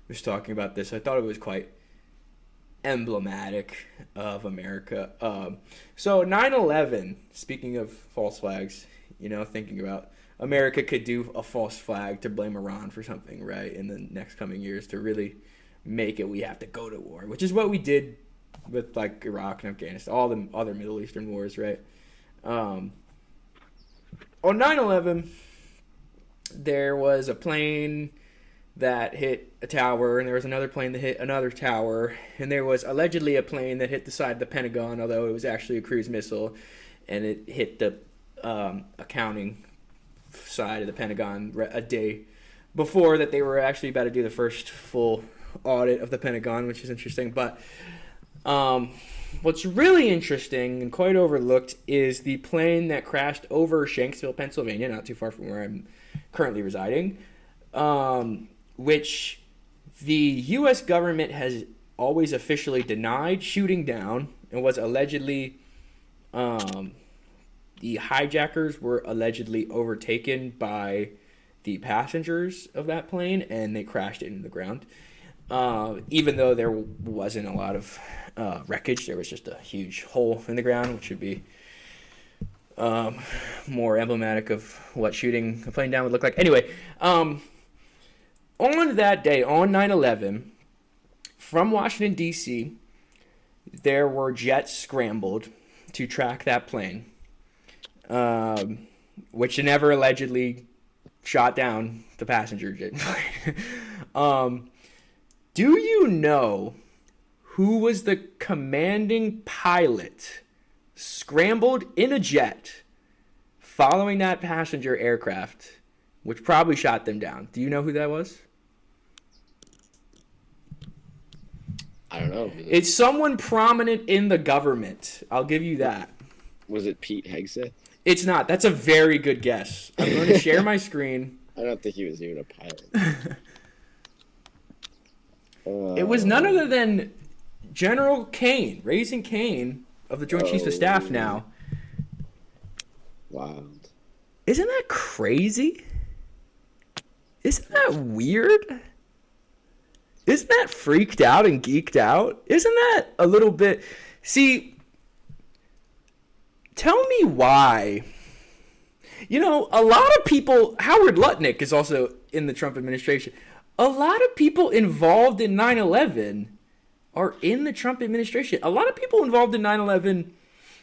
was talking about this. I thought it was quite emblematic of America. So 9/11, speaking of false flags, thinking about America could do a false flag to blame Iran for something, right, in the next coming years to really make it we have to go to war, which is what we did with like Iraq and Afghanistan, all the other Middle Eastern wars, right? On 9/11, there was a plane that hit a tower, and there was another plane that hit another tower, and there was allegedly a plane that hit the side of the Pentagon, although it was actually a cruise missile, and it hit the accounting side of the Pentagon a day before that. They were actually about to do the first full audit of the Pentagon, which is interesting. But what's really interesting and quite overlooked is the plane that crashed over Shanksville, Pennsylvania, not too far from where I'm currently residing, which the U.S. government has always officially denied shooting down, and was allegedly the hijackers were allegedly overtaken by the passengers of that plane, and they crashed it into the ground. Even though there wasn't a lot of wreckage, there was just a huge hole in the ground, which would be more emblematic of what shooting a plane down would look like. Anyway, on that day, on 9/11, from Washington, D.C., there were jets scrambled to track that plane, which never allegedly shot down the passenger jet plane. Do you know who was the commanding pilot scrambled in a jet following that passenger aircraft, which probably shot them down? Do you know who that was? I don't know. It's someone prominent in the government. I'll give you that. Was it Pete Hegseth? It's not. That's a very good guess. I'm going to share my screen. I don't think he was even a pilot. It was none other than General Kane, Raising Kane of the Joint Chiefs of Staff now. Wild. Isn't that crazy? Isn't that weird? Isn't that freaked out and geeked out? Isn't that a little bit... See, tell me why. A lot of people... Howard Lutnick is also in the Trump administration. A lot of people involved in 9/11 are in the Trump administration. A lot of people involved in 9/11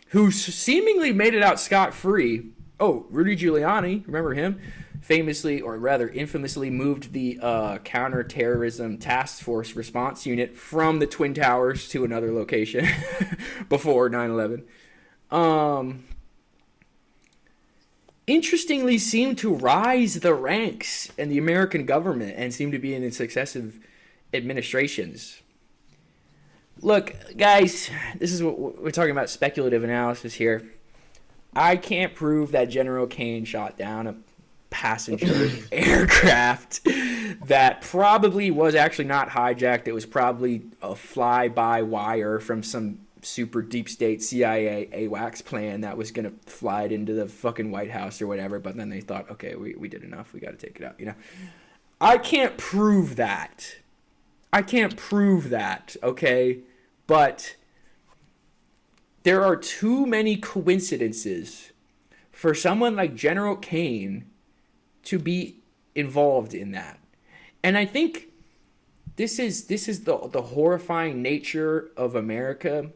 who seemingly made it out scot-free. Oh, Rudy Giuliani, remember him? Famously, or rather infamously, moved the counterterrorism task force response unit from the Twin Towers to another location before 9/11. Interestingly, seemed to rise the ranks in the American government and seem to be in successive administrations. Look, guys, this is what we're talking about, speculative analysis here. I can't prove that General Kane shot down a passenger aircraft that probably was actually not hijacked. It was probably a fly-by-wire from some super deep state CIA AWACS plan that was going to fly it into the fucking White House or whatever. But then they thought, okay, we did enough. We got to take it out. I can't prove that. Okay? But there are too many coincidences for someone like General Kane to be involved in that. And I think this is the horrifying nature of America.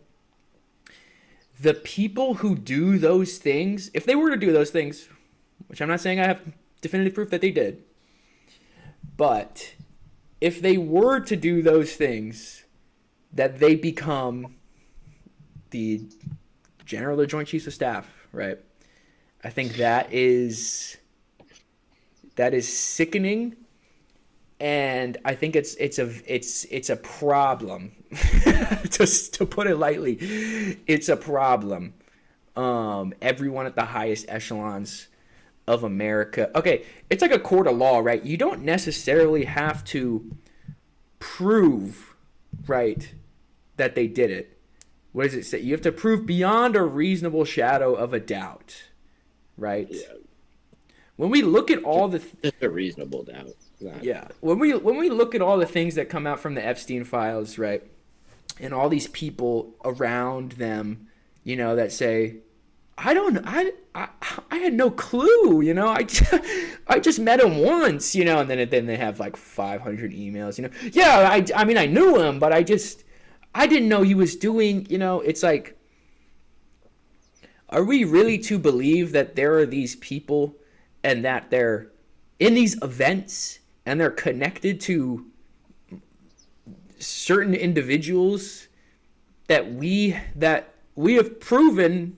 The people who do those things, if they were to do those things, which I'm not saying I have definitive proof that they did, but if they were to do those things, that they become the General of the Joint Chiefs of Staff, right? I think that is sickening, and I think it's a problem. Just to put it lightly, it's a problem. Everyone at the highest echelons of America. Okay, it's like a court of law, right? You don't necessarily have to prove, right, that they did it. What does it say? You have to prove beyond a reasonable shadow of a doubt, right? Yeah. When we look at all the just a reasonable doubt. Yeah. When we look at all the things that come out from the Epstein files, right, and all these people around them, that say, I had no clue, I just met him once, and then they have like 500 emails, Yeah, I mean I knew him, but I didn't know he was doing, it's like, are we really to believe that there are these people and that they're in these events and they're connected to certain individuals that we have proven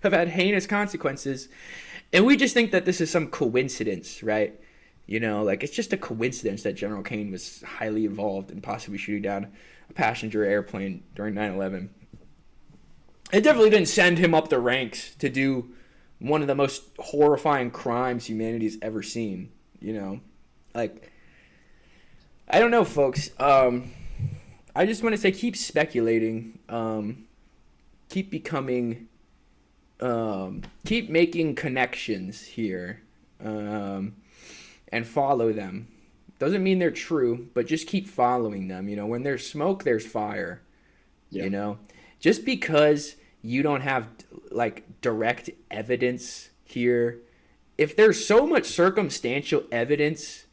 have had heinous consequences, and we just think that this is some coincidence, right? Like it's just a coincidence that General Kane was highly involved in possibly shooting down a passenger airplane during 9/11. It definitely didn't send him up the ranks to do one of the most horrifying crimes humanity's ever seen, Like, I don't know, folks. I just want to say keep speculating. Keep making connections here, and follow them. Doesn't mean they're true, but just keep following them. When there's smoke, there's fire. Yeah. Just because you don't have like direct evidence here, if there's so much circumstantial evidence,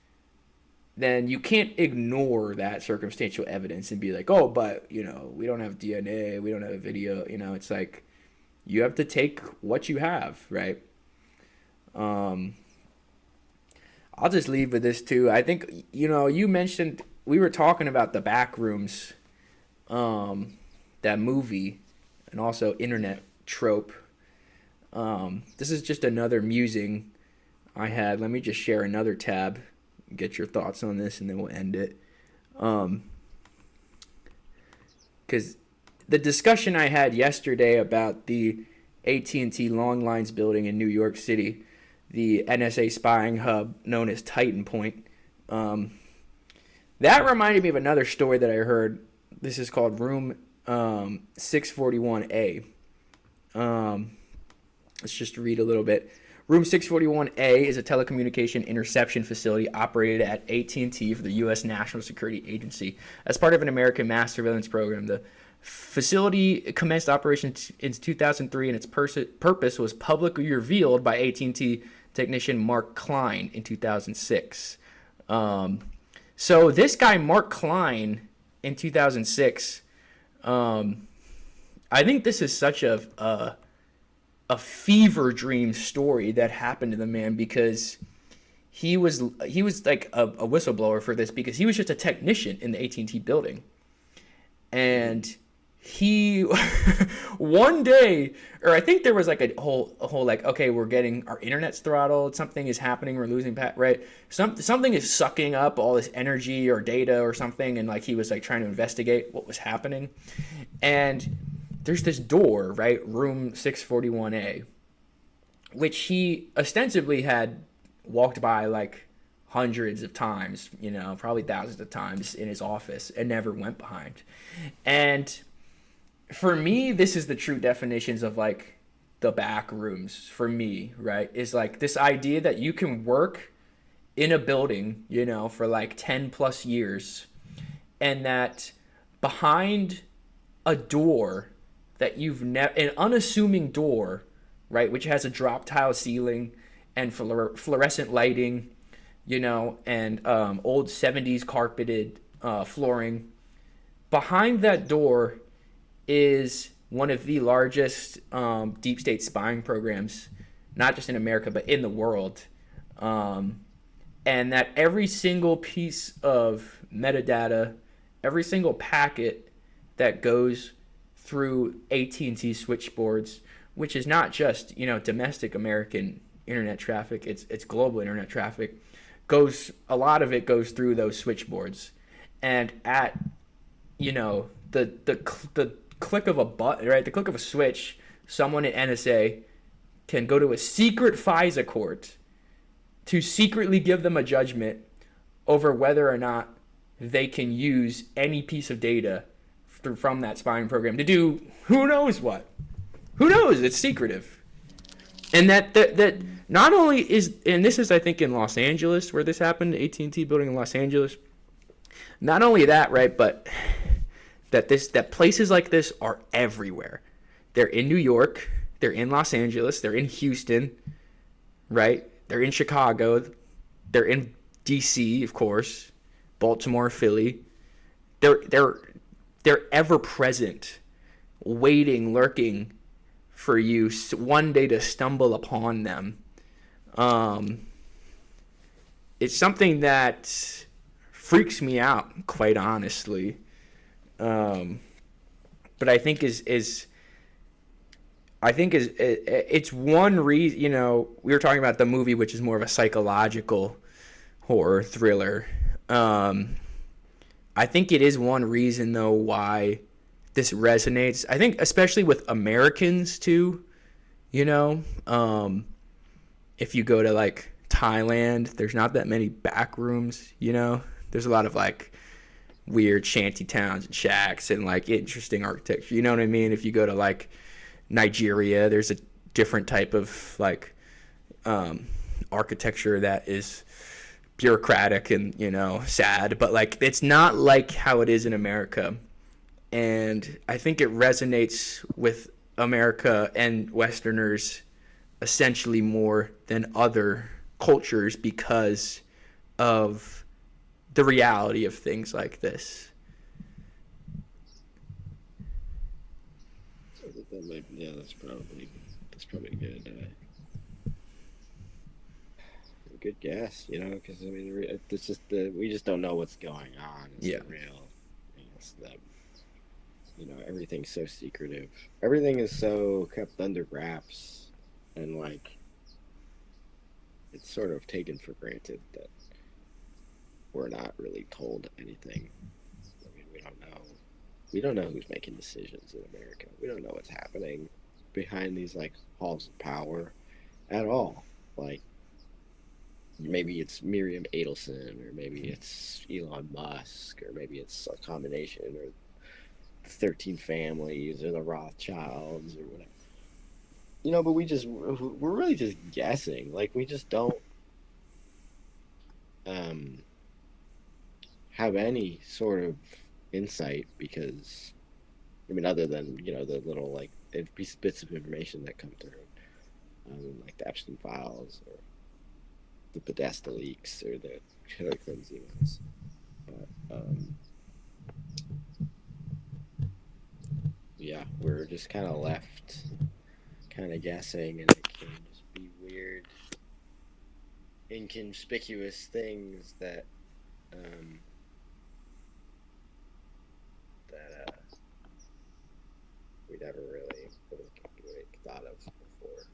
then you can't ignore that circumstantial evidence and be like, oh, but we don't have DNA, we don't have video. It's like you have to take what you have, right? I'll just leave with this too. I think you mentioned, we were talking about the Backrooms, that movie, and also internet trope. This is just another musing I had. Let me just share another tab, get your thoughts on this, and then we'll end it. Because the discussion I had yesterday about the AT&T Long Lines building in New York City, the NSA spying hub known as Titan Point, that reminded me of another story that I heard. This is called Room 641A. Let's just read a little bit. Room 641A is a telecommunication interception facility operated at AT&T for the U.S. National Security Agency. As part of an American mass surveillance program, the facility commenced operations in 2003, and its purpose was publicly revealed by AT&T technician Mark Klein in 2006. So this guy, Mark Klein, in 2006. Um, I think this is such a fever dream story that happened to the man because he was like a whistleblower for this because he was just a technician in the AT&T building, and he one day, or I think there was like a whole like, okay, we're getting our internet's throttled, something is happening, we're losing right, something is sucking up all this energy or data or something, and like he was like trying to investigate what was happening, and there's this door, right, room 641A, which he ostensibly had walked by like hundreds of times, probably thousands of times in his office and never went behind. And for me, this is the true definitions of like the back rooms for me, right? Is like this idea that you can work in a building, for like 10 plus years, and that behind a door that you've never, an unassuming door, right, which has a drop tile ceiling and fluorescent lighting, and old 70s carpeted flooring. Behind that door is one of the largest deep state spying programs, not just in America, but in the world. And that every single piece of metadata, every single packet that goes through AT&T switchboards, which is not just domestic American internet traffic, it's global internet traffic, a lot of it goes through those switchboards, and at the click of a button, right, the click of a switch, someone at NSA can go to a secret FISA court to secretly give them a judgment over whether or not they can use any piece of data from that spying program to do who knows what. Who knows? It's secretive. And that not only is, and this is I think in Los Angeles where this happened, AT&T building in Los Angeles. Not only that, right, but that places like this are everywhere. They're in New York, they're in Los Angeles, they're in Houston, right? They're in Chicago, they're in DC, of course, Baltimore, Philly. They're ever present, waiting, lurking for you one day to stumble upon them. It's something that freaks me out, quite honestly. But I think it's one reason. We were talking about the movie, which is more of a psychological horror thriller. I think it is one reason, though, why this resonates. I think especially with Americans, too. If you go to, like, Thailand, there's not that many back rooms, There's a lot of, like, weird shanty towns and shacks and, like, interesting architecture. You know what I mean? If you go to, like, Nigeria, there's a different type of, like, architecture that is bureaucratic and sad, but like it's not like how it is in America. And I think it resonates with America and Westerners essentially more than other cultures because of the reality of things like this. Yeah, that's probably good. Good guess, because I mean, it's just we just don't know what's going on. It's Yeah. real. It's that everything's so secretive. Everything is so kept under wraps, and like it's sort of taken for granted that we're not really told anything. I mean, we don't know. We don't know who's making decisions in America. We don't know what's happening behind these like halls of power at all. Like maybe it's Miriam Adelson, or maybe it's Elon Musk, or maybe it's a combination, or the 13 families, or the Rothschilds, or whatever. But we're really just guessing. Like we just don't um, have any sort of insight because, I mean, other than the little like bits of information that come through, like the Epstein files or the Podesta leaks or the Hillary Clinton emails. But Yeah, we're just kind of left, kind of guessing, and it can just be weird, inconspicuous things um, that we never really would have thought of before.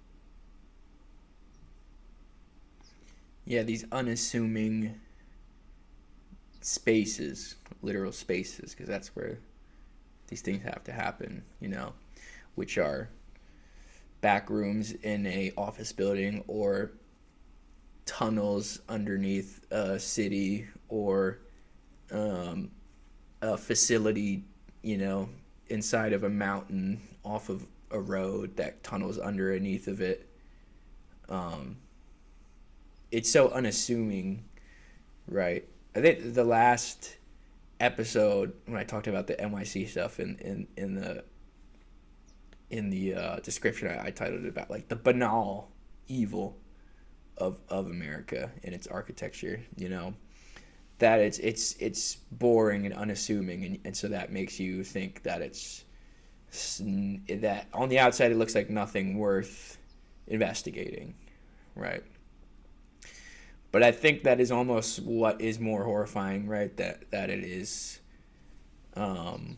Yeah, these unassuming spaces, literal spaces, because that's where these things have to happen, which are back rooms in a office building or tunnels underneath a city or a facility, inside of a mountain off of a road that tunnels underneath of it. Um, it's so unassuming, right? I think the last episode when I talked about the NYC stuff in the description, I titled it about like the banal evil of America and its architecture. That it's boring and unassuming, and so that makes you think that that on the outside it looks like nothing worth investigating, right? But I think that is almost what is more horrifying, right? That it is um,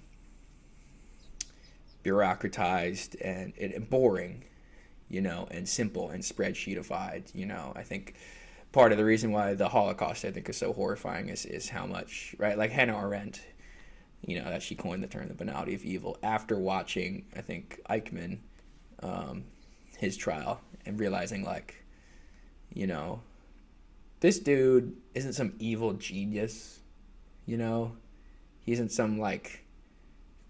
bureaucratized and boring, and simple and spreadsheetified. I think part of the reason why the Holocaust, I think, is so horrifying is how much, right? Like Hannah Arendt, that she coined the term the banality of evil after watching, I think, Eichmann, his trial, and realizing, like, this dude isn't some evil genius, he isn't some, like,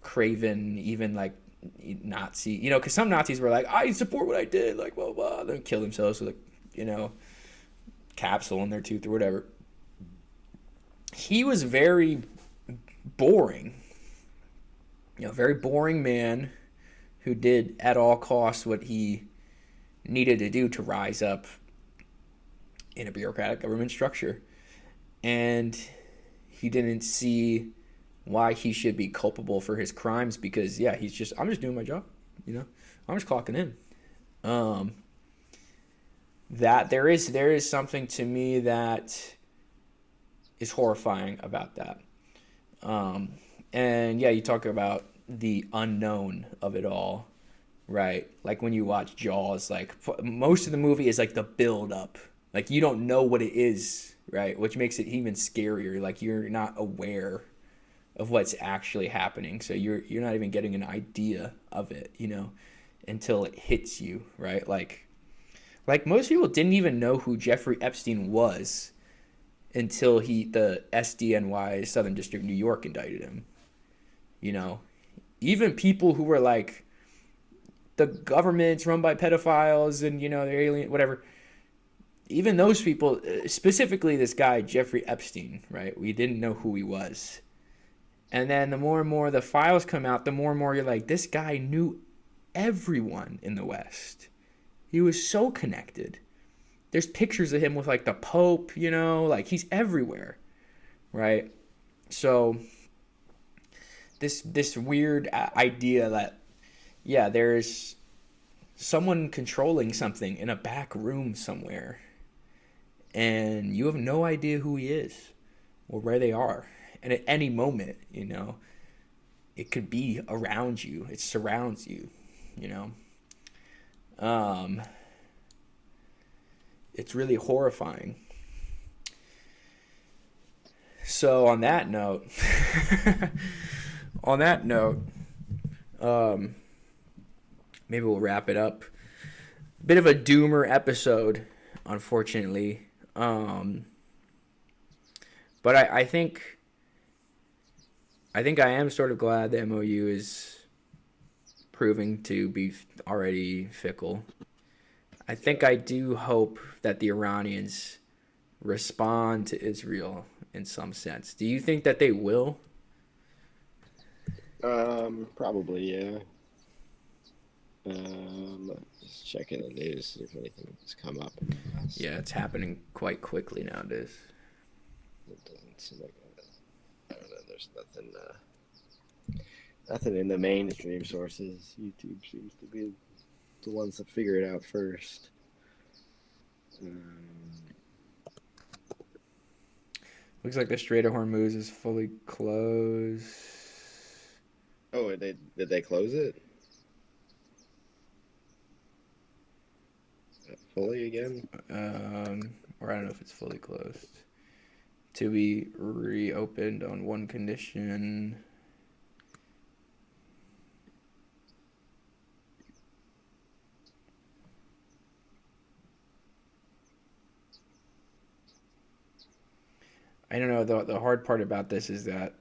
craven, even, like, Nazi, because some Nazis were like, I support what I did, like, blah, blah, then kill themselves with, capsule in their tooth or whatever. He was very boring, very boring man who did at all costs what he needed to do to rise up in a bureaucratic government structure. And he didn't see why he should be culpable for his crimes because, yeah, I'm just doing my job, I'm just clocking in. That there is something to me that is horrifying about that. And yeah, you talk about the unknown of it all, right? Like when you watch Jaws, like most of the movie is like the build up. Like you don't know what it is, right? Which makes it even scarier. Like you're not aware of what's actually happening. So you're not even getting an idea of it, until it hits you, right? Like most people didn't even know who Jeffrey Epstein was until the SDNY, Southern District of New York, indicted him. Even people who were like, the government's run by pedophiles and, they're alien, whatever. Even those people, specifically this guy, Jeffrey Epstein, right? We didn't know who he was. And then the more and more the files come out, the more and more you're like, this guy knew everyone in the West. He was so connected. There's pictures of him with like the Pope, like he's everywhere, right? So this weird idea that, yeah, there's someone controlling something in a back room somewhere, and you have no idea who he is or where they are, and at any moment, it could be around you, it surrounds you, it's really horrifying. So on that note, maybe we'll wrap it up. Bit of a doomer episode, unfortunately. But I think I am sort of glad the MOU is proving to be already fickle. I think I do hope that the Iranians respond to Israel in some sense. Do you think that they will? Probably, yeah. Just checking the news, see if anything has come up in the last. Yeah, it's happening quite quickly nowadays. It doesn't seem like I don't know. There's nothing Nothing in the mainstream sources. YouTube seems to be the ones that figure it out first. Looks like the Strait of Hormuz is fully closed. Oh, did they close it fully again? Or I don't know if it's fully closed. To be reopened on one condition. I don't know. The hard part about this is that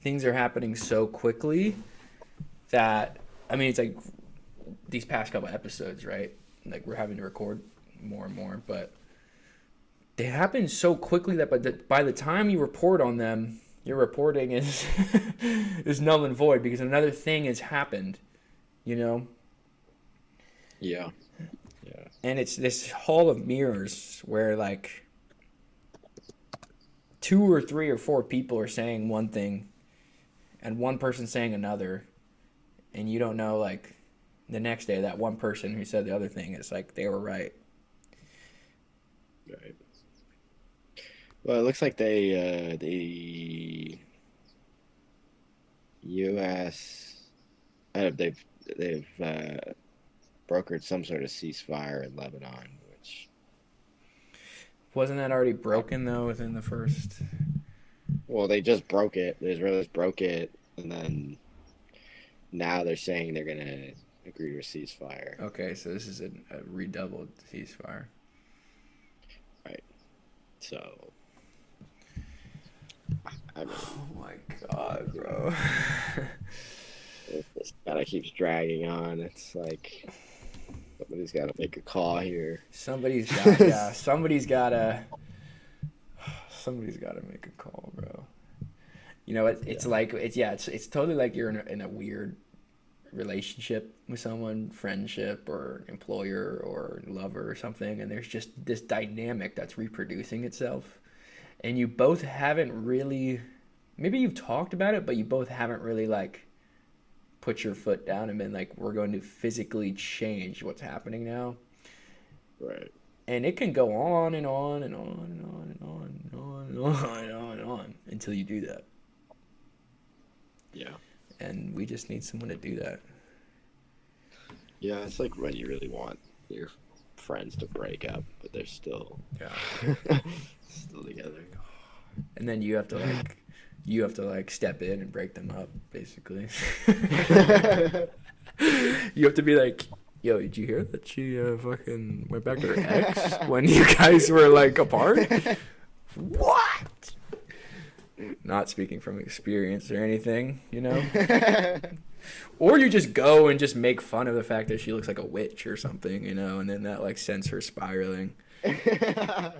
things are happening so quickly that, I mean, it's like these past couple episodes, right? Like we're having to record more and more, but they happen so quickly that by the time you report on them, your reporting is is null and void because another thing has happened, you know? Yeah. Yeah. And it's this hall of mirrors where like 2 or 3 or 4 people are saying one thing and one person saying another, and you don't know, like, the next day that one person who said the other thing is like they were right. Right. Well, it looks like the U.S. They've brokered some sort of ceasefire in Lebanon, which, Wasn't that already broken though within the first? well, they just broke it. The Israelis broke it, and then now they're saying they're gonna agree to a ceasefire. Okay, so this is a redoubled ceasefire. Right. So, I mean, Oh my god, bro. it just kind of keeps dragging on. It's like somebody's got to make a call here. Somebody's got, yeah, somebody's got to make a call, bro. You know, it's Yeah. like it's totally like you're in a weird relationship with someone, friendship or employer or lover or something, and there's just this dynamic that's reproducing itself, and you both haven't really, maybe you've talked about it, but you both haven't really like put your foot down and been like, we're going to physically change what's happening now. Right. And it can go on and on and on and on and on and on and on and on and on until you do that. Yeah. And we just need someone to do that. Yeah, it's like when you really want your friends to break up, but they're still still together. And then you have to like step in and break them up, basically. You have to be like, yo, did you hear that she fucking went back to her ex when you guys were like apart? What? Not speaking from experience or anything, you know? Or you just go and just make fun of the fact that she looks like a witch or something, you know, and then that like sends her spiraling. And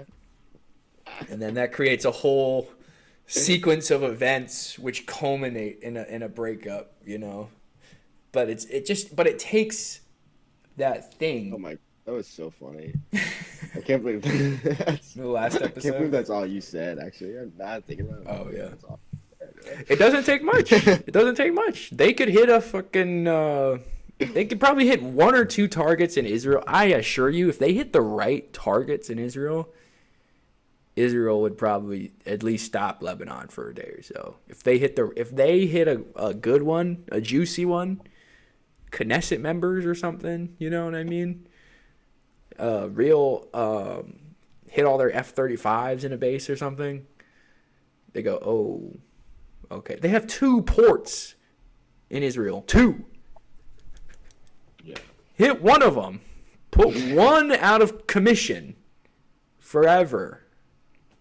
then that creates a whole sequence of events which culminate in a breakup, you know. But it takes that thing. Oh my, that was so funny. I can't believe The last I can't believe episode. that's all you said. Actually, I'm not thinking about it. Oh, yeah. That's all you said. It doesn't take much. It doesn't take much. They could hit a fucking. They could probably hit 1 or 2 targets in Israel. I assure you, if they hit the right targets in Israel, Israel would probably at least stop Lebanon for a day or so. If they hit a good one, a juicy one, Knesset members or something, you know what I mean? Hit all their F-35s in a base or something. They go, oh, okay. They have 2 ports in Israel. 2. Yeah. Hit one of them. Put one out of commission forever.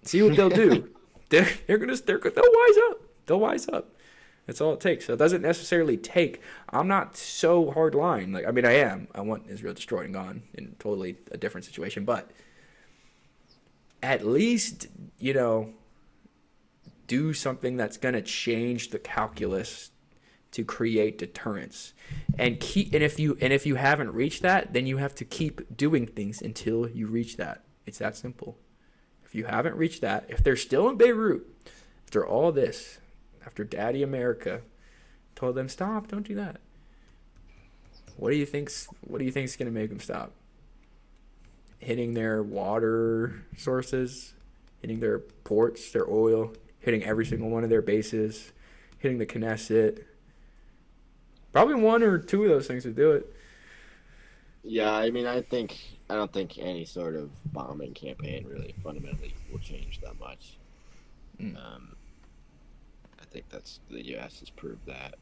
See what they'll do. They'll wise up. They'll wise up. That's all it takes. So it doesn't necessarily take. I'm not so hard line. Like, I mean, I am. I want Israel destroyed and gone in totally a different situation. But at least, you know, do something that's gonna change the calculus to create deterrence. And if you haven't reached that, then you have to keep doing things until you reach that. It's that simple. you haven't reached that, if they're still in Beirut, after all this, after Daddy America told them stop, don't do that. What do you think's going to make them stop? Hitting their water sources, hitting their ports, their oil, hitting every single one of their bases, hitting the Knesset. Probably one or two of those things would do it. Yeah, I don't think any sort of bombing campaign really fundamentally will change that much. Mm. I think that's the U.S. has proved that.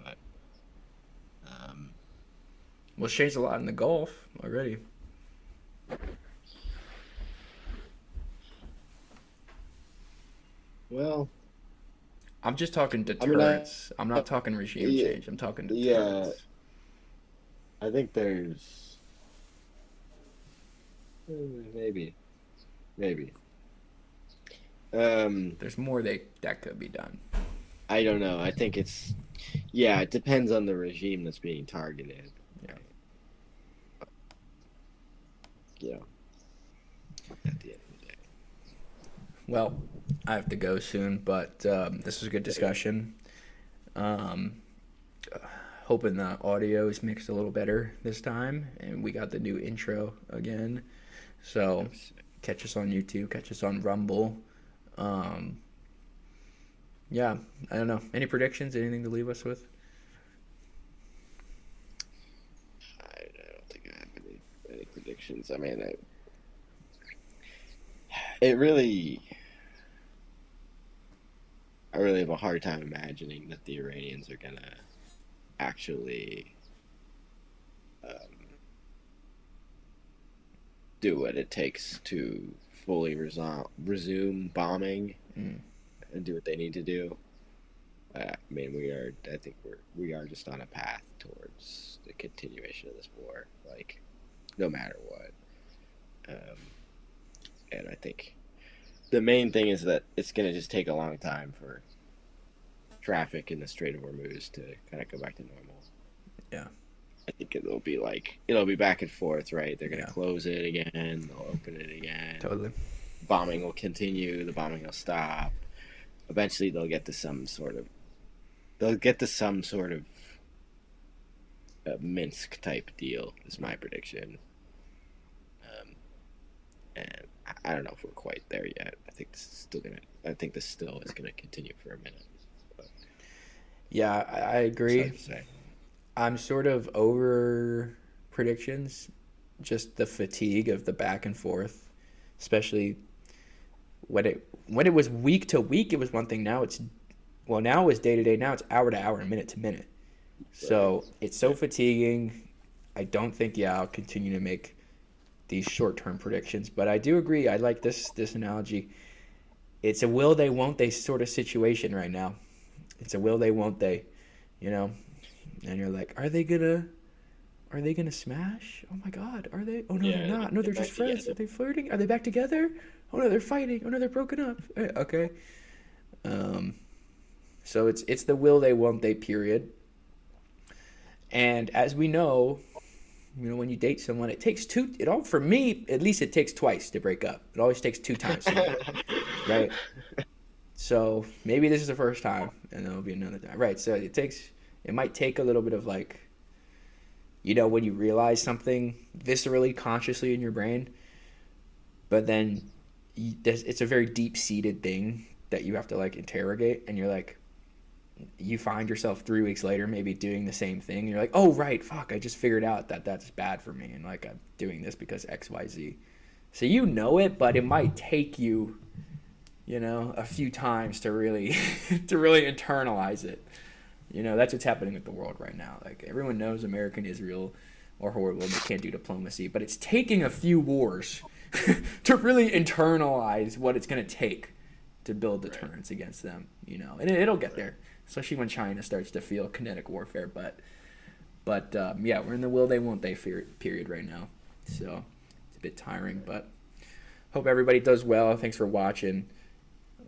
But um, Well, it's changed a lot in the Gulf already. well, I'm just talking I mean, deterrence. I'm not talking regime yeah, change. I'm talking yeah, deterrence. I think there's maybe, maybe. Um, There's more that could be done. I don't know. I think yeah, it depends on the regime that's being targeted. Yeah. You know, at the end of the day. Well, I have to go soon, but this was a good discussion. Um, Hoping the audio is mixed a little better this time, and we got the new intro again. So catch us on YouTube, catch us on Rumble. Um, yeah, I don't know. Any predictions? Anything to leave us with? I don't think I have any predictions. I mean, it really, I really have a hard time imagining that the Iranians are gonna actually um, do what it takes to fully resume bombing Mm, and do what they need to do. I mean, I think we are just on a path towards the continuation of this war, like no matter what. Um, and I think the main thing is that it's going to just take a long time for traffic in the Strait of Hormuz to kind of go back to normal. yeah, I think it'll be back and forth, right? They're going to yeah, close it again, they'll open it again. totally. Bombing will continue, the bombing will stop. Eventually, they'll get to some sort of Minsk type deal. Is my prediction. Um, and I don't know if we're quite there yet. I think this still is gonna continue for a minute. But Yeah, I it's hard agree. to say. I'm sort of over predictions, just the fatigue of the back and forth, especially when it was week to week. It was one thing. Now it's day to day. Now it's hour to hour and minute to minute. Right. So it's so Yeah. fatiguing. I don't think I'll continue to make these short term predictions, but I do agree. I like this analogy. It's a will they won't they sort of situation right now. It's a will they won't they, you know. And you're like, are they gonna smash? Oh my God, are they? Oh no, they're Yeah. not. No, they're Get just back friends. Are together. they flirting? Are they back together? Oh no, they're fighting. Oh no, they're broken up. Okay. Um, so it's the will they won't they period. And as we know, when you date someone, it takes two. It all for me at least it takes twice to break up. It always takes two times to me, right? So maybe this is the first time, and there'll be another time, right? So it might take a little bit of like, when you realize something viscerally, consciously in your brain, but then it's a very deep seated thing that you have to like interrogate, and you're like, you find yourself 3 weeks later maybe doing the same thing. And you're like, oh right, fuck, I just figured out that that's bad for me, and like I'm doing this because XYZ. So you know it, but it might take you, a few times to really to really internalize it. That's what's happening with the world right now. Like everyone knows America and Israel are horrible and they can't do diplomacy, but it's taking a few wars to really internalize what it's going to take to build Right. deterrence against them. And it'll get there, especially when China starts to feel kinetic warfare. But yeah, we're in the will they won't they period right now, so it's a bit tiring. But hope everybody does well. Thanks for watching.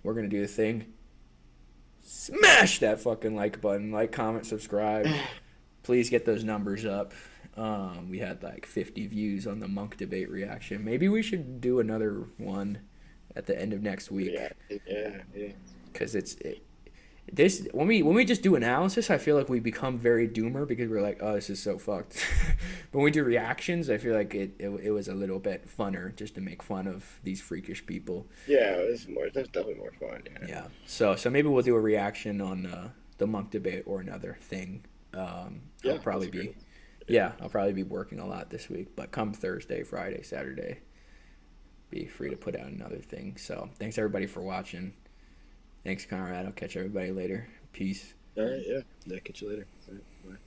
We're gonna do the thing. Smash that fucking like button, like, comment, subscribe. Please get those numbers up. We had like 50 views on the monk debate reaction. Maybe we should do another one at the end of next Yeah, week, yeah. because this when we just do analysis, I feel like we become very doomer because we're like, oh, this is so fucked. But when we do reactions, I feel like it was a little bit funner just to make fun of these freakish people. Yeah, it's more. That's definitely more fun. Yeah. Yeah. So maybe we'll do a reaction on the monk debate or another thing. I'll Yeah, that's probably a great be, one. yeah, I'll probably be working a lot this week. But come Thursday, Friday, Saturday, be free to put out another thing. So thanks everybody for watching. Thanks, Conrad. I'll catch everybody later. Peace. All right, yeah. Yeah, catch you later. All right,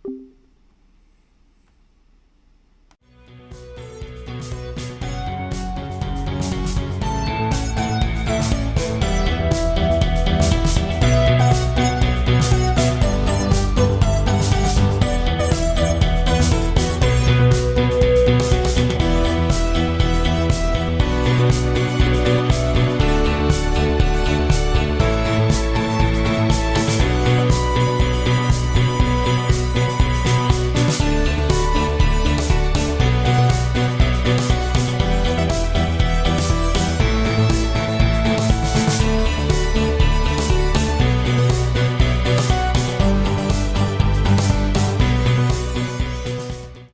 bye.